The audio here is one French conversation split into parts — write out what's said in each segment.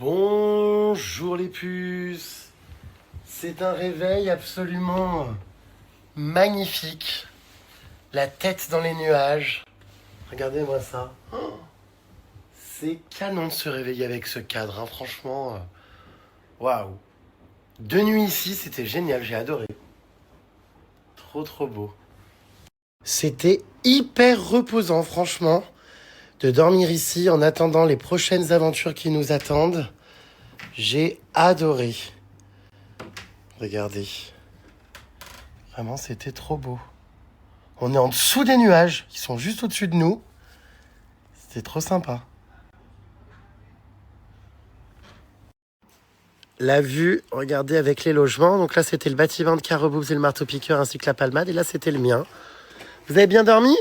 Bonjour les puces. C'est un réveil absolument magnifique. La tête dans les nuages. Regardez-moi ça. Oh, c'est canon de se réveiller avec ce cadre, hein. Franchement. Waouh. De nuit ici, c'était génial, j'ai adoré. Trop beau. C'était hyper reposant, franchement, de dormir ici en attendant les prochaines aventures qui nous attendent. J'ai adoré. Regardez. Vraiment, c'était trop beau. On est en dessous des nuages, qui sont juste au-dessus de nous. C'était trop sympa. La vue, regardez, avec les logements. Donc là, c'était le bâtiment de Caroboubs et le marteau-piqueur ainsi que la palmade. Et là, c'était le mien. Vous avez bien dormi?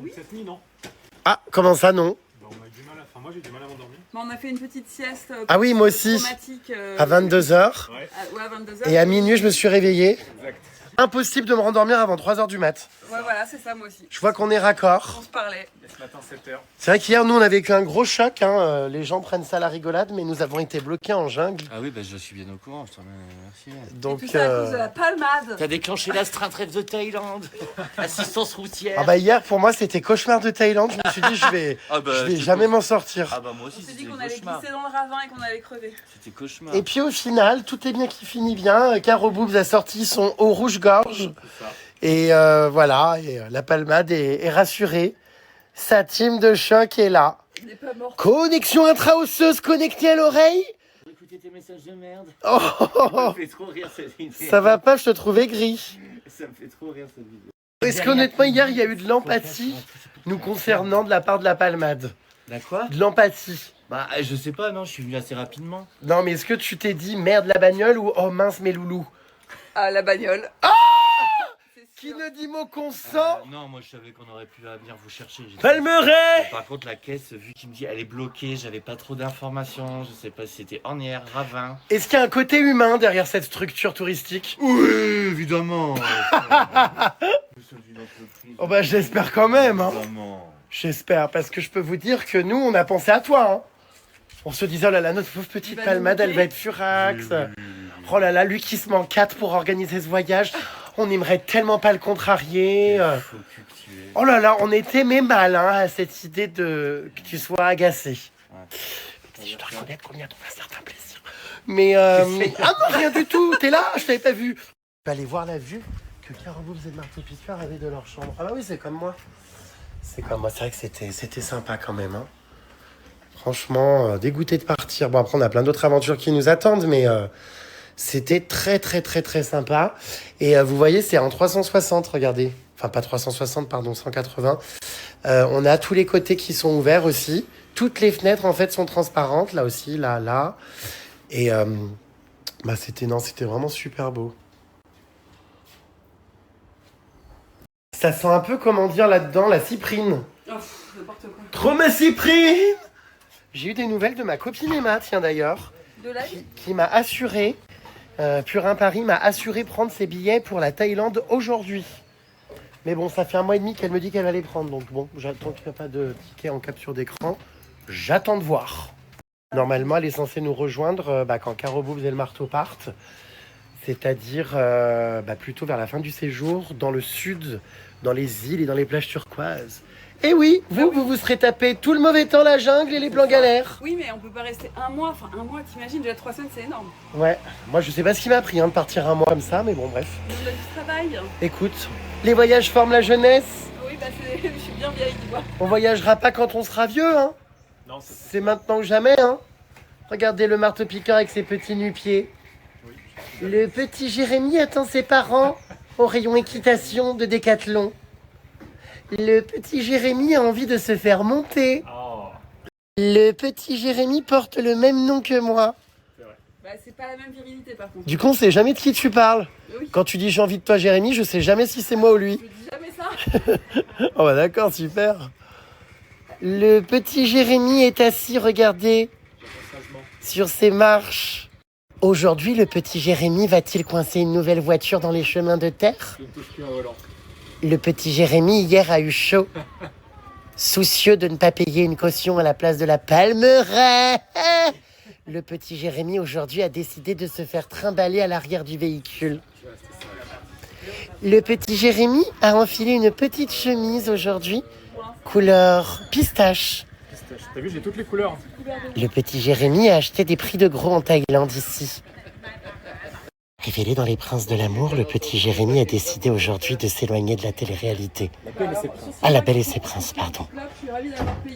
Oui. Cette nuit, non. Ah, comment ça, non? On a du mal à... Enfin, moi, j'ai du mal à m'endormir. On a fait une petite sieste. Ah oui, moi aussi. À 22h. Ouais, à 22h. Et à minuit, je me suis réveillé. Exact. Impossible de me rendormir avant 3h du mat. Ouais, voilà, c'est ça, moi aussi. Je vois qu'on est raccord. On se parlait. Et ce matin, 7h. C'est vrai qu'hier, nous, on a vécu un gros choc. Hein. Les gens prennent ça à la rigolade, mais nous avons été bloqués en jungle. Ah oui, bah je suis bien au courant, je t'en remercie. Donc, Et tout ça à cause de la palmade. T'as déclenché l'astreinte rêve de Thaïlande, assistance routière. Ah bah hier, pour moi, c'était cauchemar de Thaïlande. Je me suis dit, je vais jamais m'en sortir. Ah bah moi On aussi, s'est c'était dit qu'on allait cauchemar. glisser dans le ravin et qu'on allait crever. C'était cauchemar. Et puis au final, tout est bien qui finit bien. Caroboubs a sorti son eau rouge-gorge. Et voilà, et, la palmade est rassurée. Sa team de choc est là. Il n'est pas mort. Connexion intra-osseuse connectée à l'oreille. Écoutez tes messages de merde. Oh, Ça me fait trop rire cette vidéo. ça va pas, je te trouvais gris. Ça me fait trop rire cette vidéo. Est-ce qu'honnêtement, hier, il y a eu de l'empathie nous concernant de la part de la palmade? La quoi? De l'empathie. Bah je sais pas, non, je suis venu assez rapidement. Non, mais est-ce que tu t'es dit merde la bagnole ou oh mince mes loulous? Ah, la bagnole. Qui ne dit mot consent? Non, moi je savais qu'on aurait pu venir vous chercher. Palmeret! Par contre la caisse, vu qu'il me dit elle est bloquée, j'avais pas trop d'informations, je sais pas si c'était ornière, ravin. Est-ce qu'il y a un côté humain derrière cette structure touristique? Oui, évidemment. Oh bah j'espère quand même, hein. Évidemment. J'espère, parce que je peux vous dire que nous, on a pensé à toi, hein. On se disait, oh là là, notre pauvre petite Il va palmade, nous elle va être furax. Oh là là, lui qui se manque 4 pour organiser ce voyage. On aimerait tellement pas le contrarier. Faux cul que tu es. Oh là là, on était mais mal, hein, à cette idée de que tu sois agacé. Ouais. Je dois reconnaître qu'on y a trouvé un certain plaisir. Mais ah non, rien du tout. T'es là, je t'avais pas vu. Je vais aller voir la vue que Caroboubs et le marteau-piqueur avaient de leur chambre. Ah bah oui, c'est comme moi. C'est comme moi. C'est vrai que c'était sympa quand même, hein. Franchement, dégoûté de partir. Bon, après, on a plein d'autres aventures qui nous attendent, mais c'était très sympa. Et vous voyez, c'est en 360, regardez. Enfin, pas 360, pardon, 180. On a tous les côtés qui sont ouverts aussi. Toutes les fenêtres, en fait, sont transparentes. Là aussi, là. Et bah, c'était vraiment super beau. Ça sent un peu, comment dire, là-dedans, la cyprine. Oh, n'importe quoi. Trop ma cyprine! J'ai eu des nouvelles de ma copine Emma, tiens d'ailleurs, De la qui m'a assuré, Purin Paris m'a assuré prendre ses billets pour la Thaïlande aujourd'hui. Mais bon, ça fait 1 mois et demi qu'elle me dit qu'elle va les prendre, donc bon, j'attends qu'il n'y a pas de ticket en capture d'écran. J'attends de voir. Normalement, elle est censée nous rejoindre quand Caroboubs et le marteau partent, c'est-à-dire plutôt vers la fin du séjour, dans le sud, dans les îles et dans les plages turquoises. Et oui, vous serez tapé tout le mauvais temps, la jungle et les plans galères. Oui, mais on peut pas rester 1 mois. Enfin, 1 mois, t'imagines, déjà 3 semaines, c'est énorme. Ouais, moi je sais pas ce qui m'a pris de partir 1 mois comme ça, mais bon, bref. On a du travail. Écoute, les voyages forment la jeunesse. Oui, bah je suis bien vieille, tu vois. On voyagera pas quand on sera vieux, hein. Non, C'est maintenant ou jamais, hein. Regardez le marteau-piqueur avec ses petits nu-pieds. Le petit Jérémy attend ses parents au rayon équitation de Décathlon. Le petit Jérémy a envie de se faire monter. Oh, Le petit Jérémy porte le même nom que moi. c'est vrai. Bah, c'est pas la même virilité, par contre. Du coup, on sait jamais de qui tu parles. Oui. Quand tu dis j'ai envie de toi, Jérémy, je sais jamais si c'est moi ou lui. Je dis jamais ça. Oh bah d'accord, super. Le petit Jérémy est assis, regardez, J'attends sagement. sur ses marches. Aujourd'hui, le petit Jérémy va-t-il coincer une nouvelle voiture dans les chemins de terre? Je ne touche plus un volant. Le petit Jérémy, hier, a eu chaud. Soucieux de ne pas payer une caution à la place de la palmeraie. Le petit Jérémy aujourd'hui a décidé de se faire trimballer à l'arrière du véhicule. Le petit Jérémy a enfilé une petite chemise aujourd'hui, couleur pistache. T'as vu, j'ai toutes les couleurs. Le petit Jérémy a acheté des prix de gros en Thaïlande ici. Révélé dans Les Princes de l'amour, le petit Jérémy a décidé aujourd'hui de s'éloigner de la télé-réalité. La Belle et ses Princes, pardon.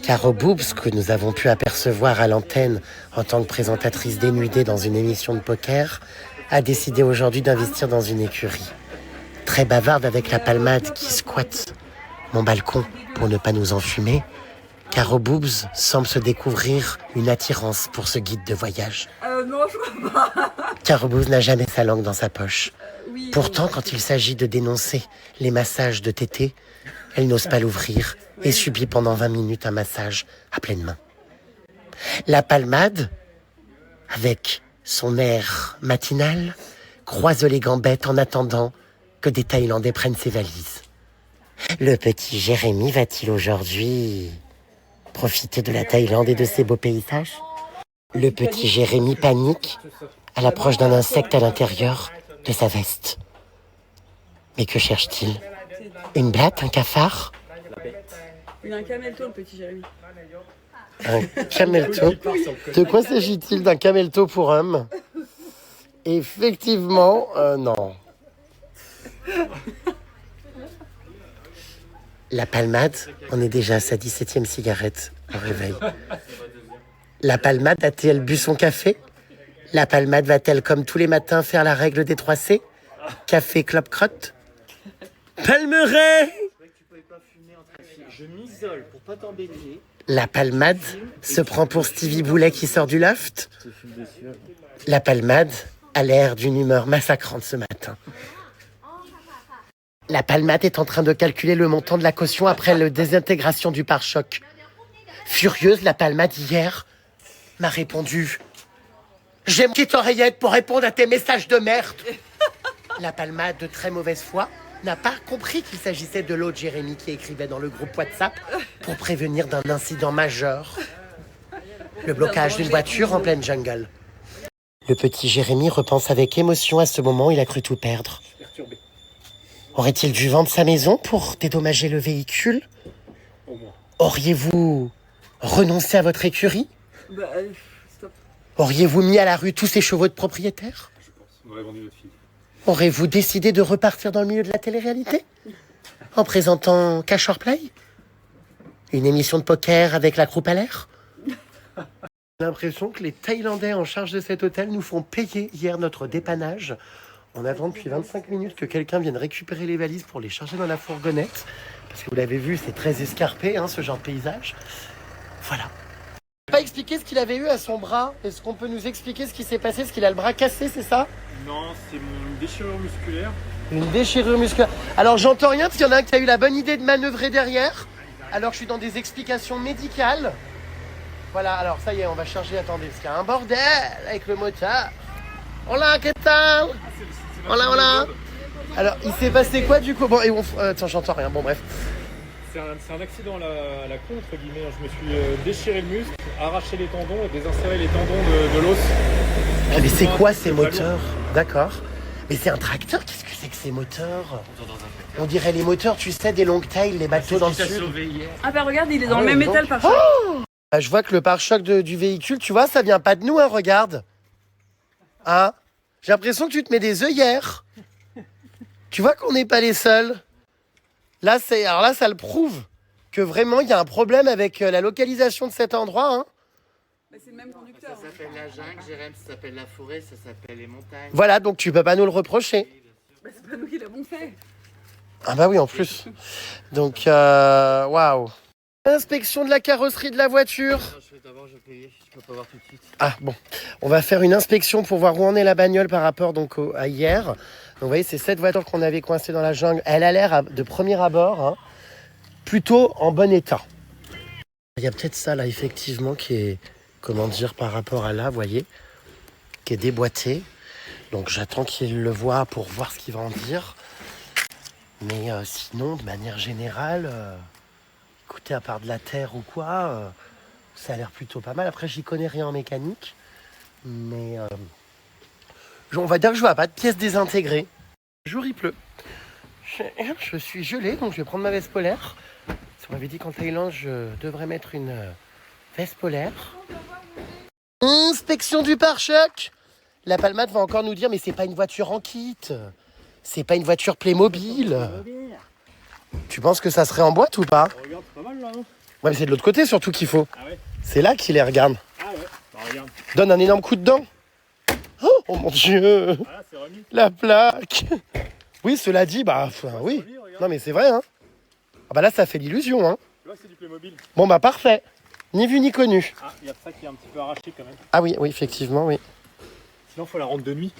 Caro Boobs, que nous avons pu apercevoir à l'antenne en tant que présentatrice dénudée dans une émission de poker, a décidé aujourd'hui d'investir dans une écurie. Très bavarde avec la palmade qui squatte mon balcon pour ne pas nous enfumer, Caro Boobs semble se découvrir une attirance pour ce guide de voyage. Non, je crois pas. Caro Boobs n'a jamais sa langue dans sa poche. Oui, Pourtant, quand il s'agit de dénoncer les massages de tété, elle n'ose pas l'ouvrir et subit pendant 20 minutes un massage à pleine main. La palmade, avec son air matinal, croise les gambettes en attendant que des Thaïlandais prennent ses valises. Le petit Jérémy va-t-il aujourd'hui profiter de la Thaïlande et de ses beaux paysages? Le petit Jérémy panique à l'approche d'un insecte à l'intérieur de sa veste. Mais que cherche-t-il? Une blatte, un cafard? Il a un camelto, le petit Jérémy. Un camelto? De quoi s'agit-il d'un camelto pour homme? Effectivement, non. La palmade, on est déjà à sa 17e cigarette au réveil. La palmade a-t-elle bu son café? La palmade va-t-elle, comme tous les matins, faire la règle des 3 C? Café, clope, crotte? Palmeret! Je m'isole pour pas t'embêter. La palmade se prend pour Stevie Boulet qui sort du loft? La palmade a l'air d'une humeur massacrante ce matin. La palmade est en train de calculer le montant de la caution après la désintégration du pare-choc. Furieuse, la palmade hier m'a répondu « J'ai une petite oreillette pour répondre à tes messages de merde !» La palmade, de très mauvaise foi, n'a pas compris qu'il s'agissait de l'autre Jérémy qui écrivait dans le groupe WhatsApp pour prévenir d'un incident majeur. Le blocage d'une voiture en pleine jungle. Le petit Jérémy repense avec émotion à ce moment où il a cru tout perdre. Aurait-il dû vendre sa maison pour dédommager le véhicule? Au moins. Auriez-vous renoncé à votre écurie? Bah, stop. Auriez-vous mis à la rue tous ces chevaux de propriétaires? Je pense. On aurait vendu notre fille. Aurez-vous décidé de repartir dans le milieu de la télé-réalité? En présentant Cash or Play? Une émission de poker avec la croupe à l'air? J'ai l'impression que les Thaïlandais en charge de cet hôtel nous font payer hier notre dépannage. On attend depuis 25 minutes que quelqu'un vienne récupérer les valises pour les charger dans la fourgonnette. Parce que vous l'avez vu, c'est très escarpé, ce genre de paysage. Voilà. Pas expliquer ce qu'il avait eu à son bras. Est-ce qu'on peut nous expliquer ce qui s'est passé? Est-ce qu'il a le bras cassé, c'est ça? Non, c'est une déchirure musculaire. Une déchirure musculaire. Alors j'entends rien parce qu'il y en a un qui a eu la bonne idée de manœuvrer derrière. Alors je suis dans des explications médicales. Voilà, alors ça y est, on va charger. Attendez, parce qu'il y a un bordel avec le moteur. Hola, qu'est-ce que Hola. Alors, il s'est passé quoi du coup? Bon, et attends, j'entends rien. Bon, bref. C'est un accident à la con, entre guillemets. Je me suis déchiré le muscle, arraché les tendons et désinséré les tendons de l'os. Ah, mais c'est quoi ces moteurs? D'accord. Mais c'est un tracteur? Qu'est-ce que c'est que ces moteurs? On dirait les moteurs, tu sais, des longtails, les bateaux dans le sud. Ah bah regarde, il est dans le ouais, même donc. métal par choc. Bah, je vois que le pare-choc du véhicule, tu vois, ça vient pas de nous, regarde. Hein? J'ai l'impression que tu te mets des œillères. Tu vois qu'on n'est pas les seuls. Alors là, ça le prouve que vraiment, il y a un problème avec la localisation de cet endroit. Bah, c'est le même conducteur. Ça s'appelle la jungle, Jérém, ça s'appelle la forêt, ça s'appelle les montagnes. Voilà, donc tu peux pas nous le reprocher. Bah, c'est pas nous qui l'avons fait. Ah bah oui, en plus. Donc, waouh. Inspection de la carrosserie de la voiture. Non, je vais payer, je peux pas voir tout de suite. Ah bon, on va faire une inspection pour voir où en est la bagnole par rapport donc à hier. Donc vous voyez, c'est cette voiture qu'on avait coincée dans la jungle. Elle a l'air de premier abord plutôt en bon état. Il y a peut-être ça là effectivement qui est, comment dire, par rapport à là, vous voyez, qui est déboîté. Donc j'attends qu'il le voie pour voir ce qu'il va en dire. Mais sinon, de manière générale, écoutez, à part de la terre ou quoi, ça a l'air plutôt pas mal. Après, j'y connais rien en mécanique. Mais on va dire que je vois pas de pièces désintégrées. Le jour il pleut. Je suis gelé, donc je vais prendre ma veste polaire. On m'avait dit qu'en Thaïlande, je devrais mettre une veste polaire. Inspection du pare-choc. La Palmade va encore nous dire, mais c'est pas une voiture en kit. C'est pas une voiture Playmobil. Tu penses que ça serait en boîte ou pas? Regarde, c'est pas mal là, non? Ouais, mais c'est de l'autre côté surtout qu'il faut. Ah ouais? C'est là qu'il les regarde. Ah ouais, bah regarde. Donne un énorme coup de dent. Oh mon Dieu. Ah là, c'est remis. La plaque. Oui, cela dit, bah oui. Remis, regarde. Non mais c'est vrai, hein. Ah bah là, ça fait l'illusion, hein. Tu vois, c'est du Playmobil. Bon bah parfait. Ni vu ni connu. Ah, il y a ça qui est un petit peu arraché quand même. Ah oui, effectivement, oui. Sinon, faut la rendre de nuit.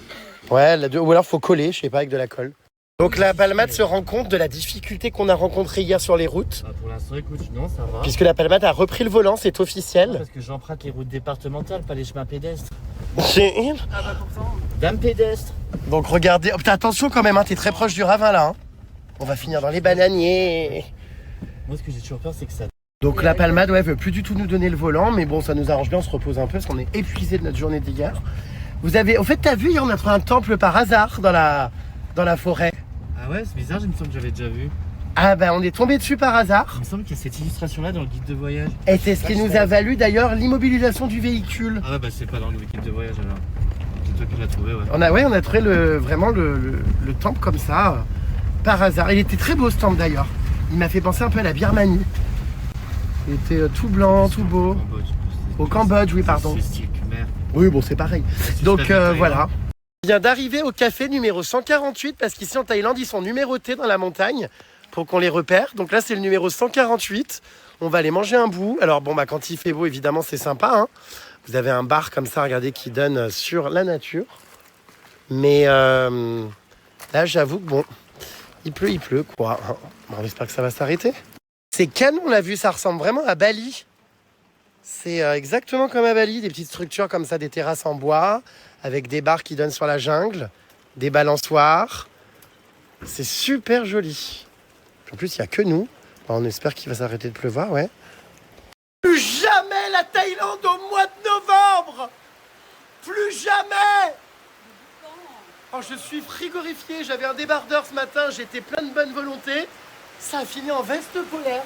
Ouais, ou alors faut coller, je sais pas, avec de la colle. Donc la Palmade se rend compte de la difficulté qu'on a rencontrée hier sur les routes. Bah, pour l'instant, écoute, non, ça va. Puisque la Palmade a repris le volant, c'est officiel. Parce que j'emprunte les routes départementales, pas les chemins pédestres. Ah bah pourtant. Dame pédestre. Donc regardez, oh, putain, attention quand même, hein, t'es très proche du ravin là. Hein. On va finir dans les bananiers. Moi, ce que j'ai toujours peur, c'est que ça... Donc la Palmade, ouais, veut plus du tout nous donner le volant, mais bon, ça nous arrange bien, on se repose un peu parce qu'on est épuisé de notre journée d'hier. Vous avez, au fait, t'as vu, hier, on a trouvé un temple par hasard dans la forêt. Ah ouais, c'est bizarre, il me semble que j'avais déjà vu. Ah ben, on est tombé dessus par hasard. Il me semble qu'il y a cette illustration-là dans le guide de voyage. Et c'est ce qui nous a valu d'ailleurs l'immobilisation du véhicule. Ah ouais, bah c'est pas dans le guide de voyage alors. C'est toi qui l'as trouvé, ouais. On a trouvé vraiment le temple comme ça, par hasard. Il était très beau ce temple d'ailleurs. Il m'a fait penser un peu à la Birmanie. Il était tout blanc, tout beau. Au Cambodge, oui, pardon. C'est style Khmer. Oui, bon, c'est pareil. C'est Donc super détaillé, voilà. hein. On vient d'arriver au café numéro 148 parce qu'ici en Thaïlande, ils sont numérotés dans la montagne pour qu'on les repère. Donc là, c'est le numéro 148. On va aller manger un bout. Alors bon, bah quand il fait beau, évidemment, c'est sympa. Hein. Vous avez un bar comme ça, regardez, qui donne sur la nature. Mais là, j'avoue que bon, il pleut, quoi. Bon, on espère que ça va s'arrêter. C'est canon, on l'a vu, ça ressemble vraiment à Bali. C'est exactement comme à Bali, des petites structures comme ça, des terrasses en bois, avec des bars qui donnent sur la jungle, des balançoires. C'est super joli. En plus, il n'y a que nous. On espère qu'il va s'arrêter de pleuvoir, ouais. Plus jamais la Thaïlande au mois de novembre! Plus jamais! Oh, je suis frigorifié, j'avais un débardeur ce matin, j'étais plein de bonne volonté. Ça a fini en veste polaire.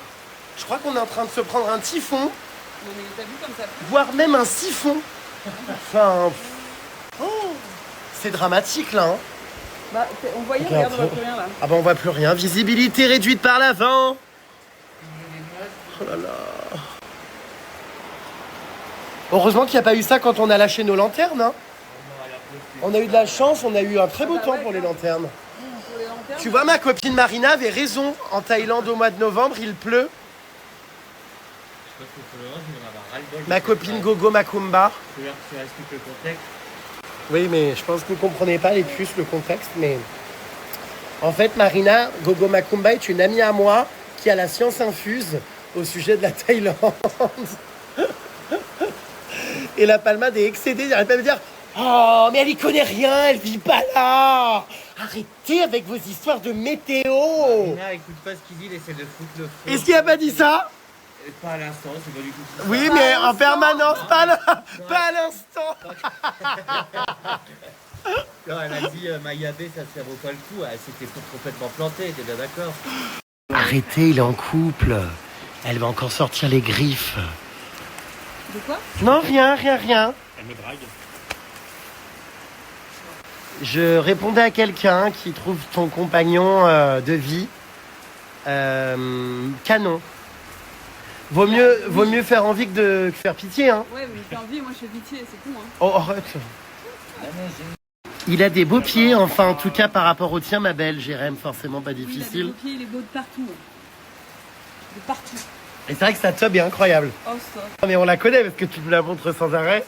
Je crois qu'on est en train de se prendre un typhon, Non mais t'as vu comme ça pleut? voire même un siphon. Enfin, c'est dramatique là. Hein. Bah on voyait, Regarde, regarde, on voit plus rien là. Ah bah on voit plus rien. Visibilité réduite par l'avant. Oh là là. Heureusement qu'il n'y a pas eu ça quand on a lâché nos lanternes. Hein. On a eu de la chance, on a eu un très beau temps pour les lanternes. Pour les lanternes. Tu vois, ma copine Marina avait raison. En Thaïlande au mois de novembre, il pleut. Ma copine Gogo Makumba. Tu expliques le contexte. Oui, mais je pense que vous ne comprenez pas les puces, le contexte. Mais en fait, Marina Gogo Makumba est une amie à moi qui a la science infuse au sujet de la Thaïlande. Et la Palmade est excédée. Elle va me dire: oh, mais elle y connaît rien, elle vit pas là. Arrêtez avec vos histoires de météo. Nina, écoute pas ce qu'il dit, il essaie de foutre le feu. Est-ce qu'il a pas dit ça? Pas à l'instant, c'est pas du tout ça. Oui, mais en permanence, pas à l'instant. Non, elle a dit Mayabé, ça vaut pas le coup. Elle s'était complètement plantée, t'es bien d'accord? Arrêtez, il est en couple. Elle va encore sortir les griffes. De quoi? Non, rien. Elle me drague. Je répondais à quelqu'un qui trouve ton compagnon de vie canon. Vaut mieux faire envie que de faire pitié, hein. Ouais mais j'ai envie, moi je fais pitié, c'est tout hein. Oh, arrête. Il a des beaux pieds, enfin en tout cas par rapport au tien, ma belle. Jérém, forcément pas Oui, il a des difficile. beaux pieds, il est beau de partout. De partout. Et c'est vrai que sa tub est incroyable. Oh ça. Mais on la connaît parce que tu me la montres sans arrêt.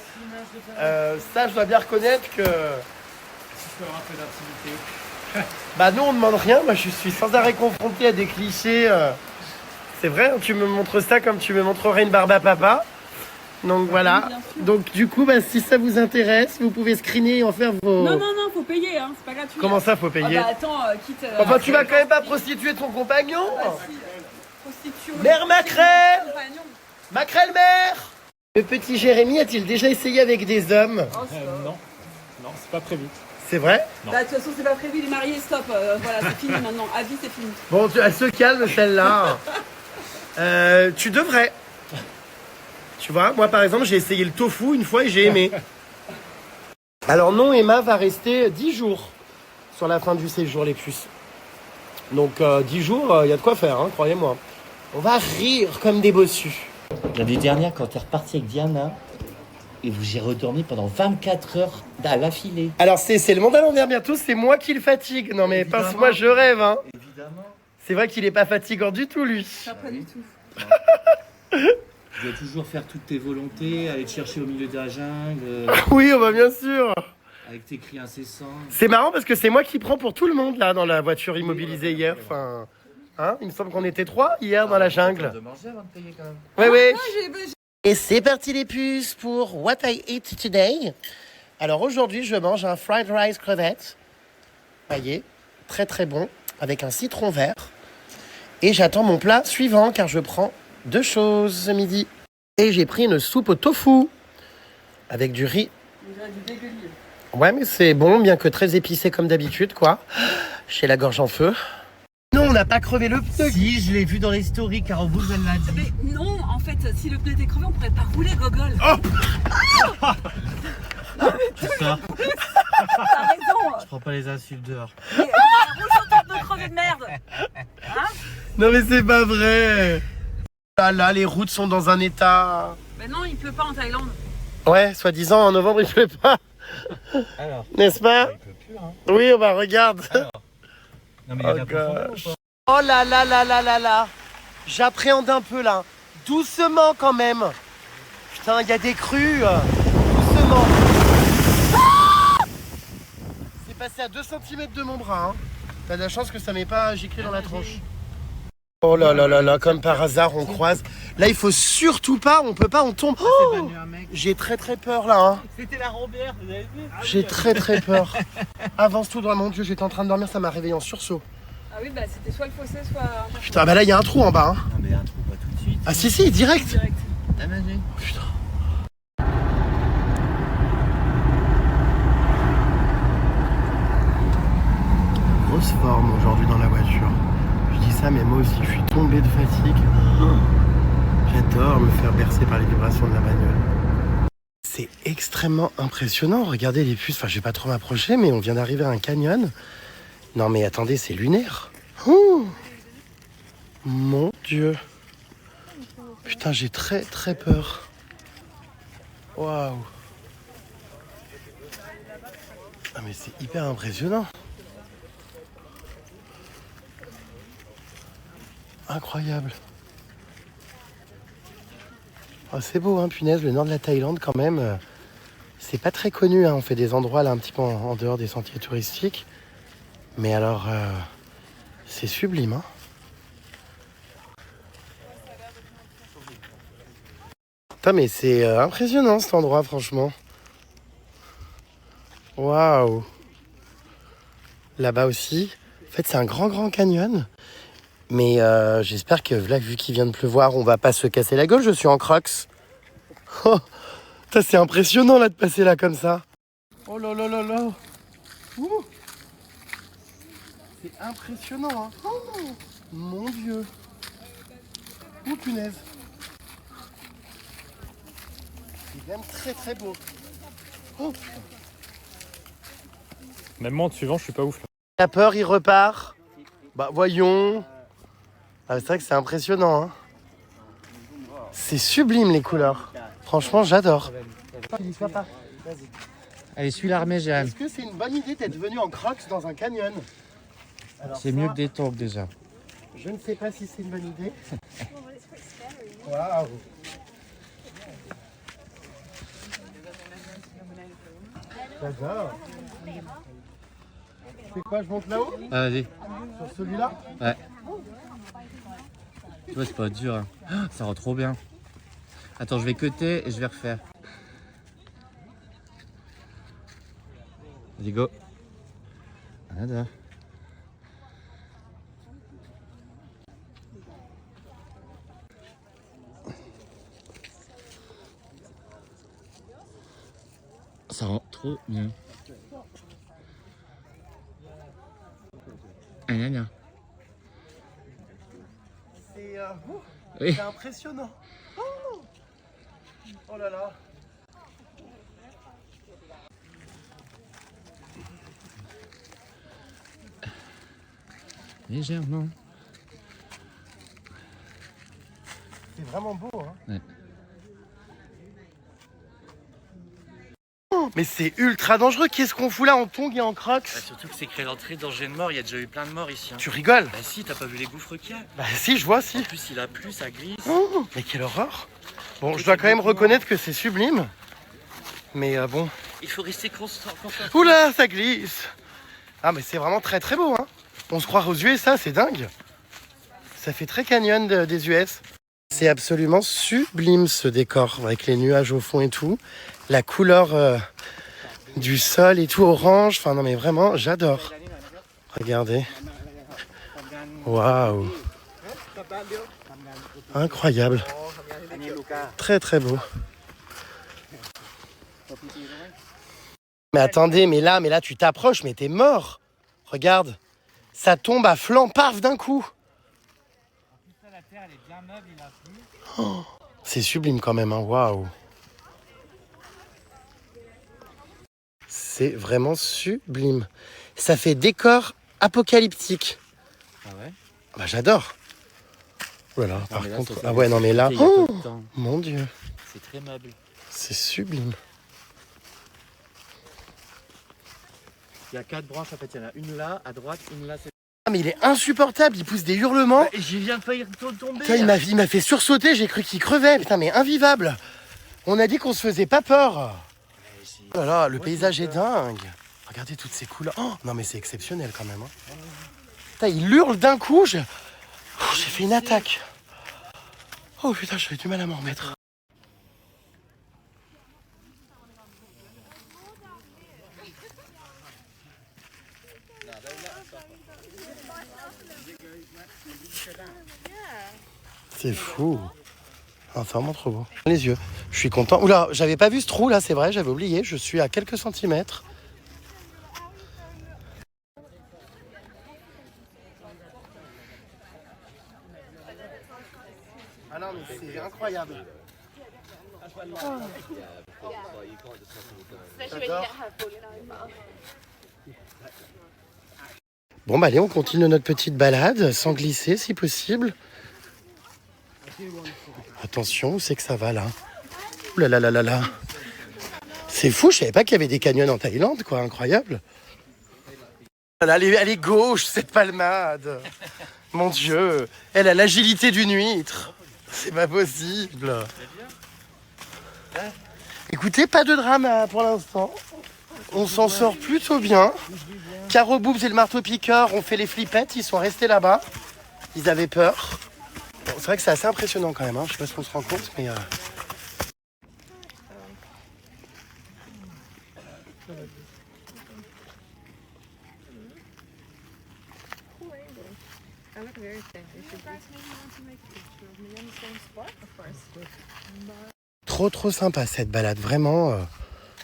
Ça, je dois bien reconnaître que... Faire un peu d'intimité. Bah nous on demande rien, moi je suis sans arrêt confronté à des clichés. C'est vrai, hein, tu me montres ça comme tu me montrerais une barbe à papa. Donc voilà. bien sûr. Donc du coup, bah, si ça vous intéresse, vous pouvez screener et en faire vos... Non, faut payer hein, c'est pas gratuit. Comment hein. ça, faut payer? Ah bah attends, quitte... Enfin, tu vas quand même pas prostituer ton compagnon. Bah si, prostitution. Mère Macrel. Compagnon. Macrel mère. Le petit Jérémy a-t-il déjà essayé avec des hommes? Oh, stop. Non, non, c'est pas prévu. C'est vrai? Non. Bah, de toute façon, c'est pas prévu, il est marié, stop. Voilà, c'est fini maintenant. À vie, c'est fini. Bon, elle se calme celle-là. Tu devrais. Tu vois, moi par exemple, j'ai essayé le tofu une fois et j'ai aimé. Alors non, Emma va rester 10 jours sur la fin du séjour, les puces. Donc 10 jours, il y a de quoi faire, hein, croyez-moi. On va rire comme des bossus. L'année dernière, quand t'es reparti avec Diana, et vous y retournez pendant 24 heures à l'affilée. Alors c'est le monde à l'envers bientôt, c'est moi qui le fatigue. Non mais Évidemment. pince-moi, je rêve. Hein. Évidemment. C'est vrai qu'il est pas fatigant du tout, lui. Pas du tout. Tu dois toujours faire toutes tes volontés, aller te chercher au milieu de la jungle, Oui, bah bien sûr. avec tes cris incessants. C'est marrant parce que c'est moi qui prends pour tout le monde là dans la voiture immobilisée hier. Enfin, hein, il me semble qu'on était 3 hier dans la jungle. De manger avant de payer quand même. Ouais, ouais. Non, Et c'est parti les puces pour What I Eat Today. Alors aujourd'hui, je mange un fried rice crevette. Voyez, très très bon, avec un citron vert. Et j'attends mon plat suivant car je prends 2 choses ce midi. Et j'ai pris une soupe au tofu avec du riz. On dirait du dégueulis. Ouais, mais c'est bon, bien que très épicé comme d'habitude, quoi. J'ai la gorge en feu. Non, on n'a pas crevé le pneu. Si, je l'ai vu dans les stories, Caro Bouze, elle l'a dit. Mais non, en fait, si le pneu était crevé, on pourrait pas rouler, gogol. C'est ça. T'as raison. Je prends pas les insultes dehors. Mais, roule sur ton pneu crevé de merde. Non, mais c'est pas vrai. Ah là, les routes sont dans un état... Mais non, il pleut pas en Thaïlande. Ouais, soi-disant, en novembre, il pleut pas. Alors, N'est-ce pas? il peut plus, hein. Oui, bah regarde. Non, mais Oh, il y a de la profondeur ou pas? Oh là là là là là là. J'appréhende un peu là. Doucement quand même. Putain, il y a des crues. Doucement. Ah, c'est passé à 2 cm de mon bras. Hein. T'as de la chance que ça m'ait pas giclé dans la tronche. Oh là là là là, comme par hasard, on croise. Là, il faut surtout pas, on peut pas, on tombe. Oh, j'ai très très peur là. Hein. C'était la Robert, vous avez vu? J'ai très très peur. Avance tout droit, mon Dieu, j'étais en train de dormir, ça m'a réveillé en sursaut. Ah oui, bah c'était soit le fossé, soit... Putain, bah là, il y a un trou en bas. Hein. Non, mais un trou, pas tout de suite. Ah si, si, direct. direct. Ah, vas-y. Oh, putain. Grosse forme aujourd'hui dans la voiture. Je dis ça, mais moi aussi, je suis tombé de fatigue. J'adore me faire bercer par les vibrations de la bagnole. C'est extrêmement impressionnant. Regardez les puces. Enfin, je vais pas trop m'approcher, mais on vient d'arriver à un canyon. Non, mais attendez, c'est lunaire. Oh, mon Dieu. Putain, j'ai très très peur. Waouh. Ah, mais c'est hyper impressionnant. Incroyable. Oh, c'est beau, hein, punaise, le nord de la Thaïlande quand même. C'est pas très connu, hein. On fait des endroits là un petit peu en dehors des sentiers touristiques. Mais alors, c'est sublime, hein. Putain, mais c'est impressionnant cet endroit, franchement. Waouh. Là-bas aussi. En fait, c'est un grand canyon. Mais j'espère que, là, vu qu'il vient de pleuvoir, on va pas se casser la gueule. Je suis en Crocs. Oh, putain, c'est impressionnant, là, de passer là, comme ça. Oh là là là là. Ouh. C'est impressionnant, hein. Oh, mon Dieu. Oh, punaise. C'est quand même très très beau. Oh, putain. Même moi, en te suivant, je suis pas ouf là. La peur, il repart. Bah, voyons. Ah, c'est vrai que c'est impressionnant, hein. C'est sublime, les couleurs. Franchement, j'adore. Allez, suis l'armée, Jeanne. Est-ce que c'est une bonne idée d'être venu en Crocs dans un canyon? Alors C'est ça, mieux que des tongs déjà. Je ne sais pas si c'est une bonne idée. Waouh. J'adore. Je fais quoi? Je monte là-haut? Ah, vas-y. Sur celui-là? Ouais. Tu vois, c'est pas dur. Hein. Ah, ça rend trop bien. Attends, je vais cutter et je vais refaire. Vas-y, go. Voilà. Trop bien. Ah là là. Oui. C'est impressionnant. Oh là là. Légèrement. C'est vraiment beau, hein. Ouais. Mais c'est ultra dangereux. Qu'est-ce qu'on fout là en tongs et en crocs? Bah, surtout que c'est créé l'entrée danger de mort. Il y a déjà eu plein de morts ici. Hein. Tu rigoles? Bah si, t'as pas vu les gouffres qu'il y a? Bah si, je vois, si. En plus, il a plu, ça glisse. Oh, mais quelle horreur. Bon, je dois quand même reconnaître que c'est sublime. Mais bon... Il faut rester constant. Oula, ça glisse. Ah, mais c'est vraiment très très beau, hein. On se croit aux USA, c'est dingue. Ça fait très canyon des US. C'est absolument sublime ce décor, avec les nuages au fond et tout. La couleur du sol et tout orange. Enfin non mais vraiment, j'adore. Regardez. Waouh. Incroyable. Très très beau. Mais attendez, mais là tu t'approches, mais t'es mort. Regarde. Ça tombe à flanc, paf, d'un coup. Oh, c'est sublime quand même, hein. Waouh. C'est vraiment sublime. Ça fait décor apocalyptique. Ah ouais? Bah j'adore. Voilà, Non, par mais là, contre... ça, Ah ouais, non mais là... il y a Oh, peu de temps. mon Dieu. C'est très meuble. C'est sublime. Il y a 4 branches en fait. Il y en a une là, à droite, une là. Ah mais il est insupportable, il pousse des hurlements. Bah, j'y viens de faillir tomber. Putain, il m'a fait sursauter, j'ai cru qu'il crevait. Putain, mais invivable. On a dit qu'on se faisait pas peur. Oh là là, le paysage est dingue. Regardez toutes ces couleurs. Oh, non mais c'est exceptionnel quand même. Hein. Putain, il hurle d'un coup. J'ai fait une attaque. Oh putain, j'avais du mal à m'en remettre. C'est fou. Ah, c'est vraiment trop beau. Les yeux. Je suis content. Oula, j'avais pas vu ce trou là, c'est vrai, j'avais oublié. Je suis à quelques centimètres. Ah non, mais c'est incroyable. J'adore. Bon bah allez, on continue notre petite balade, sans glisser si possible. Attention, où c'est que ça va là? Ouh là là là là là. C'est fou, je savais pas qu'il y avait des canyons en Thaïlande, quoi, incroyable. Elle est gauche, cette palmade. Mon Dieu, elle a l'agilité d'une huître. C'est pas possible. Écoutez, pas de drame pour l'instant. On s'en sort plutôt bien. Caro Boobs et le marteau-piqueur ont fait les flippettes, ils sont restés là-bas. Ils avaient peur. Bon, c'est vrai que c'est assez impressionnant quand même, hein. Je sais pas si on se rend compte, mais... Trop sympa cette balade, vraiment.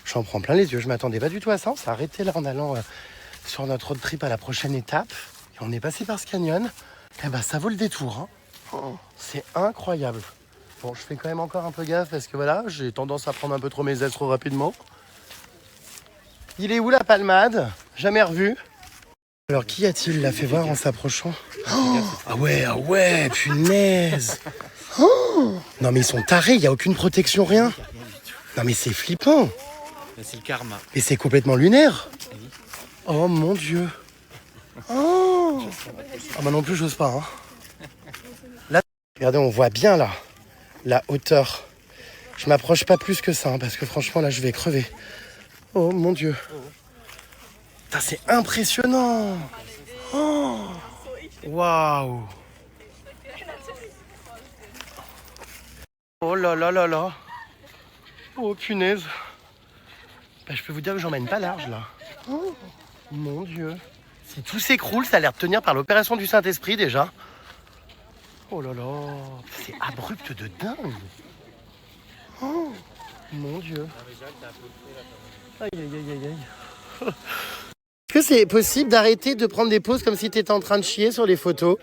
J'en prends plein les yeux, je m'attendais pas du tout à ça. On s'est arrêté là en allant sur notre road trip à la prochaine étape. Et on est passé par ce canyon. Eh ben ça vaut le détour, hein. Oh, c'est incroyable. Bon, je fais quand même encore un peu gaffe parce que voilà, j'ai tendance à prendre un peu trop mes ailes trop rapidement. Il est où la palmade? Jamais revu. Alors qui a-t-il l'a fait voir en s'approchant? Oh, ah ouais, punaise. Oh, non mais ils sont tarés, il n'y a aucune protection, rien. Non mais c'est flippant. C'est le karma. Et c'est complètement lunaire. Oh mon Dieu. Oh. Ah bah non plus j'ose pas. Hein. Là, regardez, on voit bien là la hauteur. Je m'approche pas plus que ça, hein, parce que franchement là je vais crever. Oh mon Dieu. Putain, c'est impressionnant. Oh. Waouh. Oh là là là là. Oh punaise. Bah, je peux vous dire que j'en mène pas large là. Oh mon Dieu. Si tout s'écroule, ça a l'air de tenir par l'opération du Saint-Esprit déjà. Oh là là. C'est abrupt de dingue. Oh mon Dieu. Aïe, aïe, aïe, aïe, aïe. Est-ce que c'est possible d'arrêter de prendre des pauses comme si t'étais en train de chier sur les photos?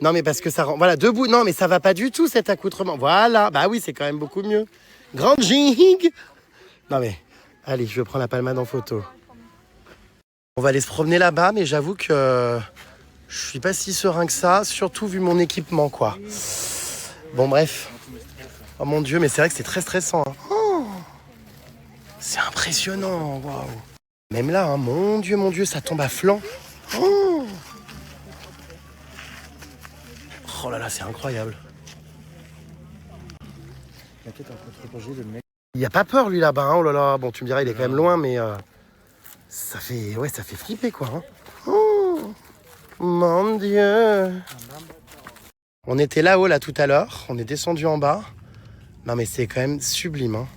Non, mais parce que ça rend... Voilà, debout. Non, mais ça va pas du tout, cet accoutrement. Voilà. Bah oui, c'est quand même beaucoup mieux. Grande jig. Non, mais... Allez, je prends la palmade en photo. On va aller se promener là-bas, mais j'avoue que... Je suis pas si serein que ça, surtout vu mon équipement, quoi. Bon, bref. Oh mon Dieu, mais c'est vrai que c'est très stressant. Hein. Oh, c'est impressionnant, waouh. Même là, hein, mon Dieu, ça tombe à flanc. Oh, oh là là, c'est incroyable. Il a pas peur, lui, là-bas. Hein. Oh là là, bon, tu me diras, il est quand même loin, mais ça fait flipper, quoi. Hein. Oh, mon Dieu. On était là-haut, là, tout à l'heure. On est descendu en bas. Non, mais c'est quand même sublime. Hein.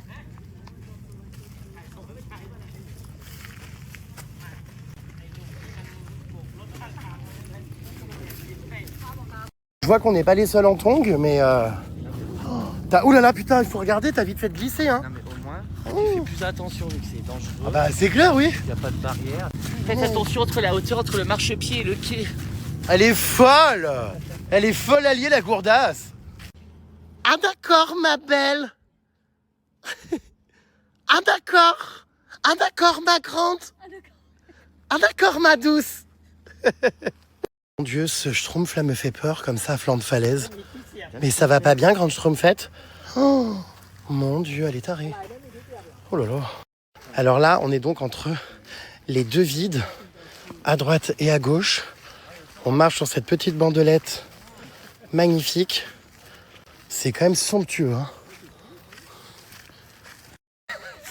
Je vois qu'on n'est pas les seuls en tongs, mais... Ouh là là, putain, il faut regarder, t'as vite fait de glisser, hein. Non mais au moins, tu fais plus attention vu que c'est dangereux. Ah bah, c'est clair, oui. Il n'y a pas de barrière. Faites attention entre la hauteur, entre le marchepied et le quai. Elle est folle. Elle est folle alliée, la gourdasse. Ah d'accord, ma belle. Ah d'accord. Ah d'accord, ma grande. Ah d'accord, ma douce. Mon Dieu, ce schtroumpf là me fait peur comme ça à flanc de falaise. Mais ça va pas bien, grande schtroumpfette. Oh, mon Dieu, elle est tarée. Oh là là. Alors là, on est donc entre les deux vides, à droite et à gauche. On marche sur cette petite bandelette magnifique. C'est quand même somptueux. Hein.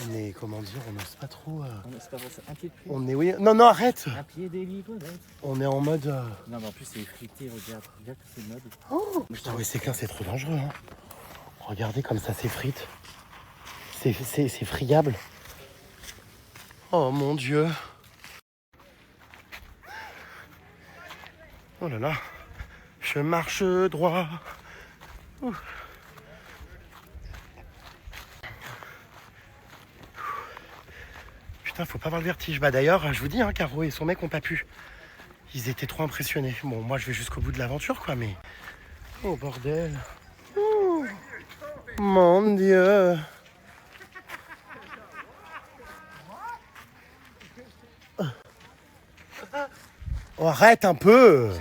On est, comment dire, on n'ose pas trop... Un pied de plus. On est, oui... Non, arrête. Un pied d'élibre, On est en mode... Non, mais en plus, c'est effrité, regarde que c'est mode. Oh, putain, oui, c'est clair, c'est trop dangereux. Hein. Regardez comme ça s'effrite. C'est friable. Oh, mon Dieu. Oh là là. Je marche droit. Ouh. Putain, faut pas avoir le vertige. Bah d'ailleurs, je vous dis, hein, Caro et son mec ont pas pu. Ils étaient trop impressionnés. Bon, moi, je vais jusqu'au bout de l'aventure, quoi, mais... Oh, bordel. Oh, mon Dieu. Oh, arrête un peu.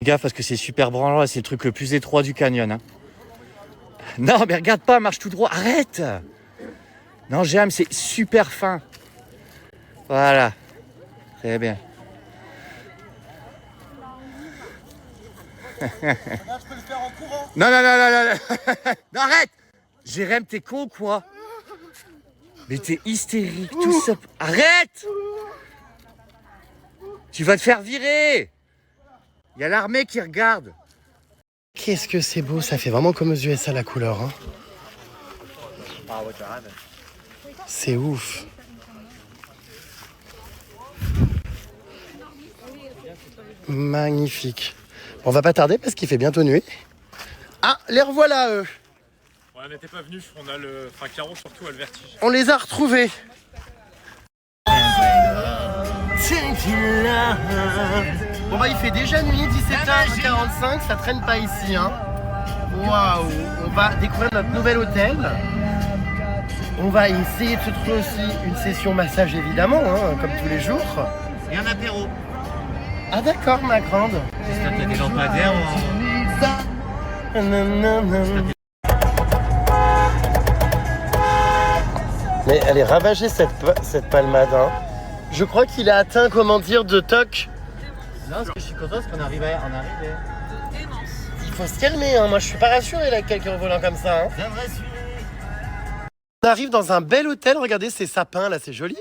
Gaffe parce que c'est super branlant, c'est le truc le plus étroit du canyon. Hein. Non, mais regarde pas, marche tout droit, arrête. Non, j'aime, c'est super fin. Voilà, très bien. Je peux le faire en courant. Non, non, arrête. Jérém, t'es con ou quoi? Mais t'es hystérique, tout ça. Arrête. Tu vas te faire virer. Il y a l'armée qui regarde. Qu'est-ce que c'est beau, ça fait vraiment comme aux USA la couleur. Hein. C'est ouf. Magnifique. On va pas tarder parce qu'il fait bientôt nuit. Ah, les revoilà eux. Ouais, on n'était pas venus, on a le... Enfin, Caro surtout a le vertige. On les a retrouvés. Bon bah il fait déjà nuit, 17h45, ça traîne pas ici hein. Waouh, on va découvrir notre nouvel hôtel. On va essayer de se trouver aussi une session massage évidemment, hein, comme tous les jours. Et un apéro. Ah d'accord ma grande. J'espère qu'il y a des lampadaires. Mais elle est ravagée cette palmade hein. Je crois qu'il a atteint, comment dire, de toc. Non, parce que je suis content parce qu'on arrive. Il faut se calmer, hein. Moi je suis pas rassuré là avec quelqu'un volant comme ça. Hein. On arrive dans un bel hôtel, regardez ces sapins là, c'est joli.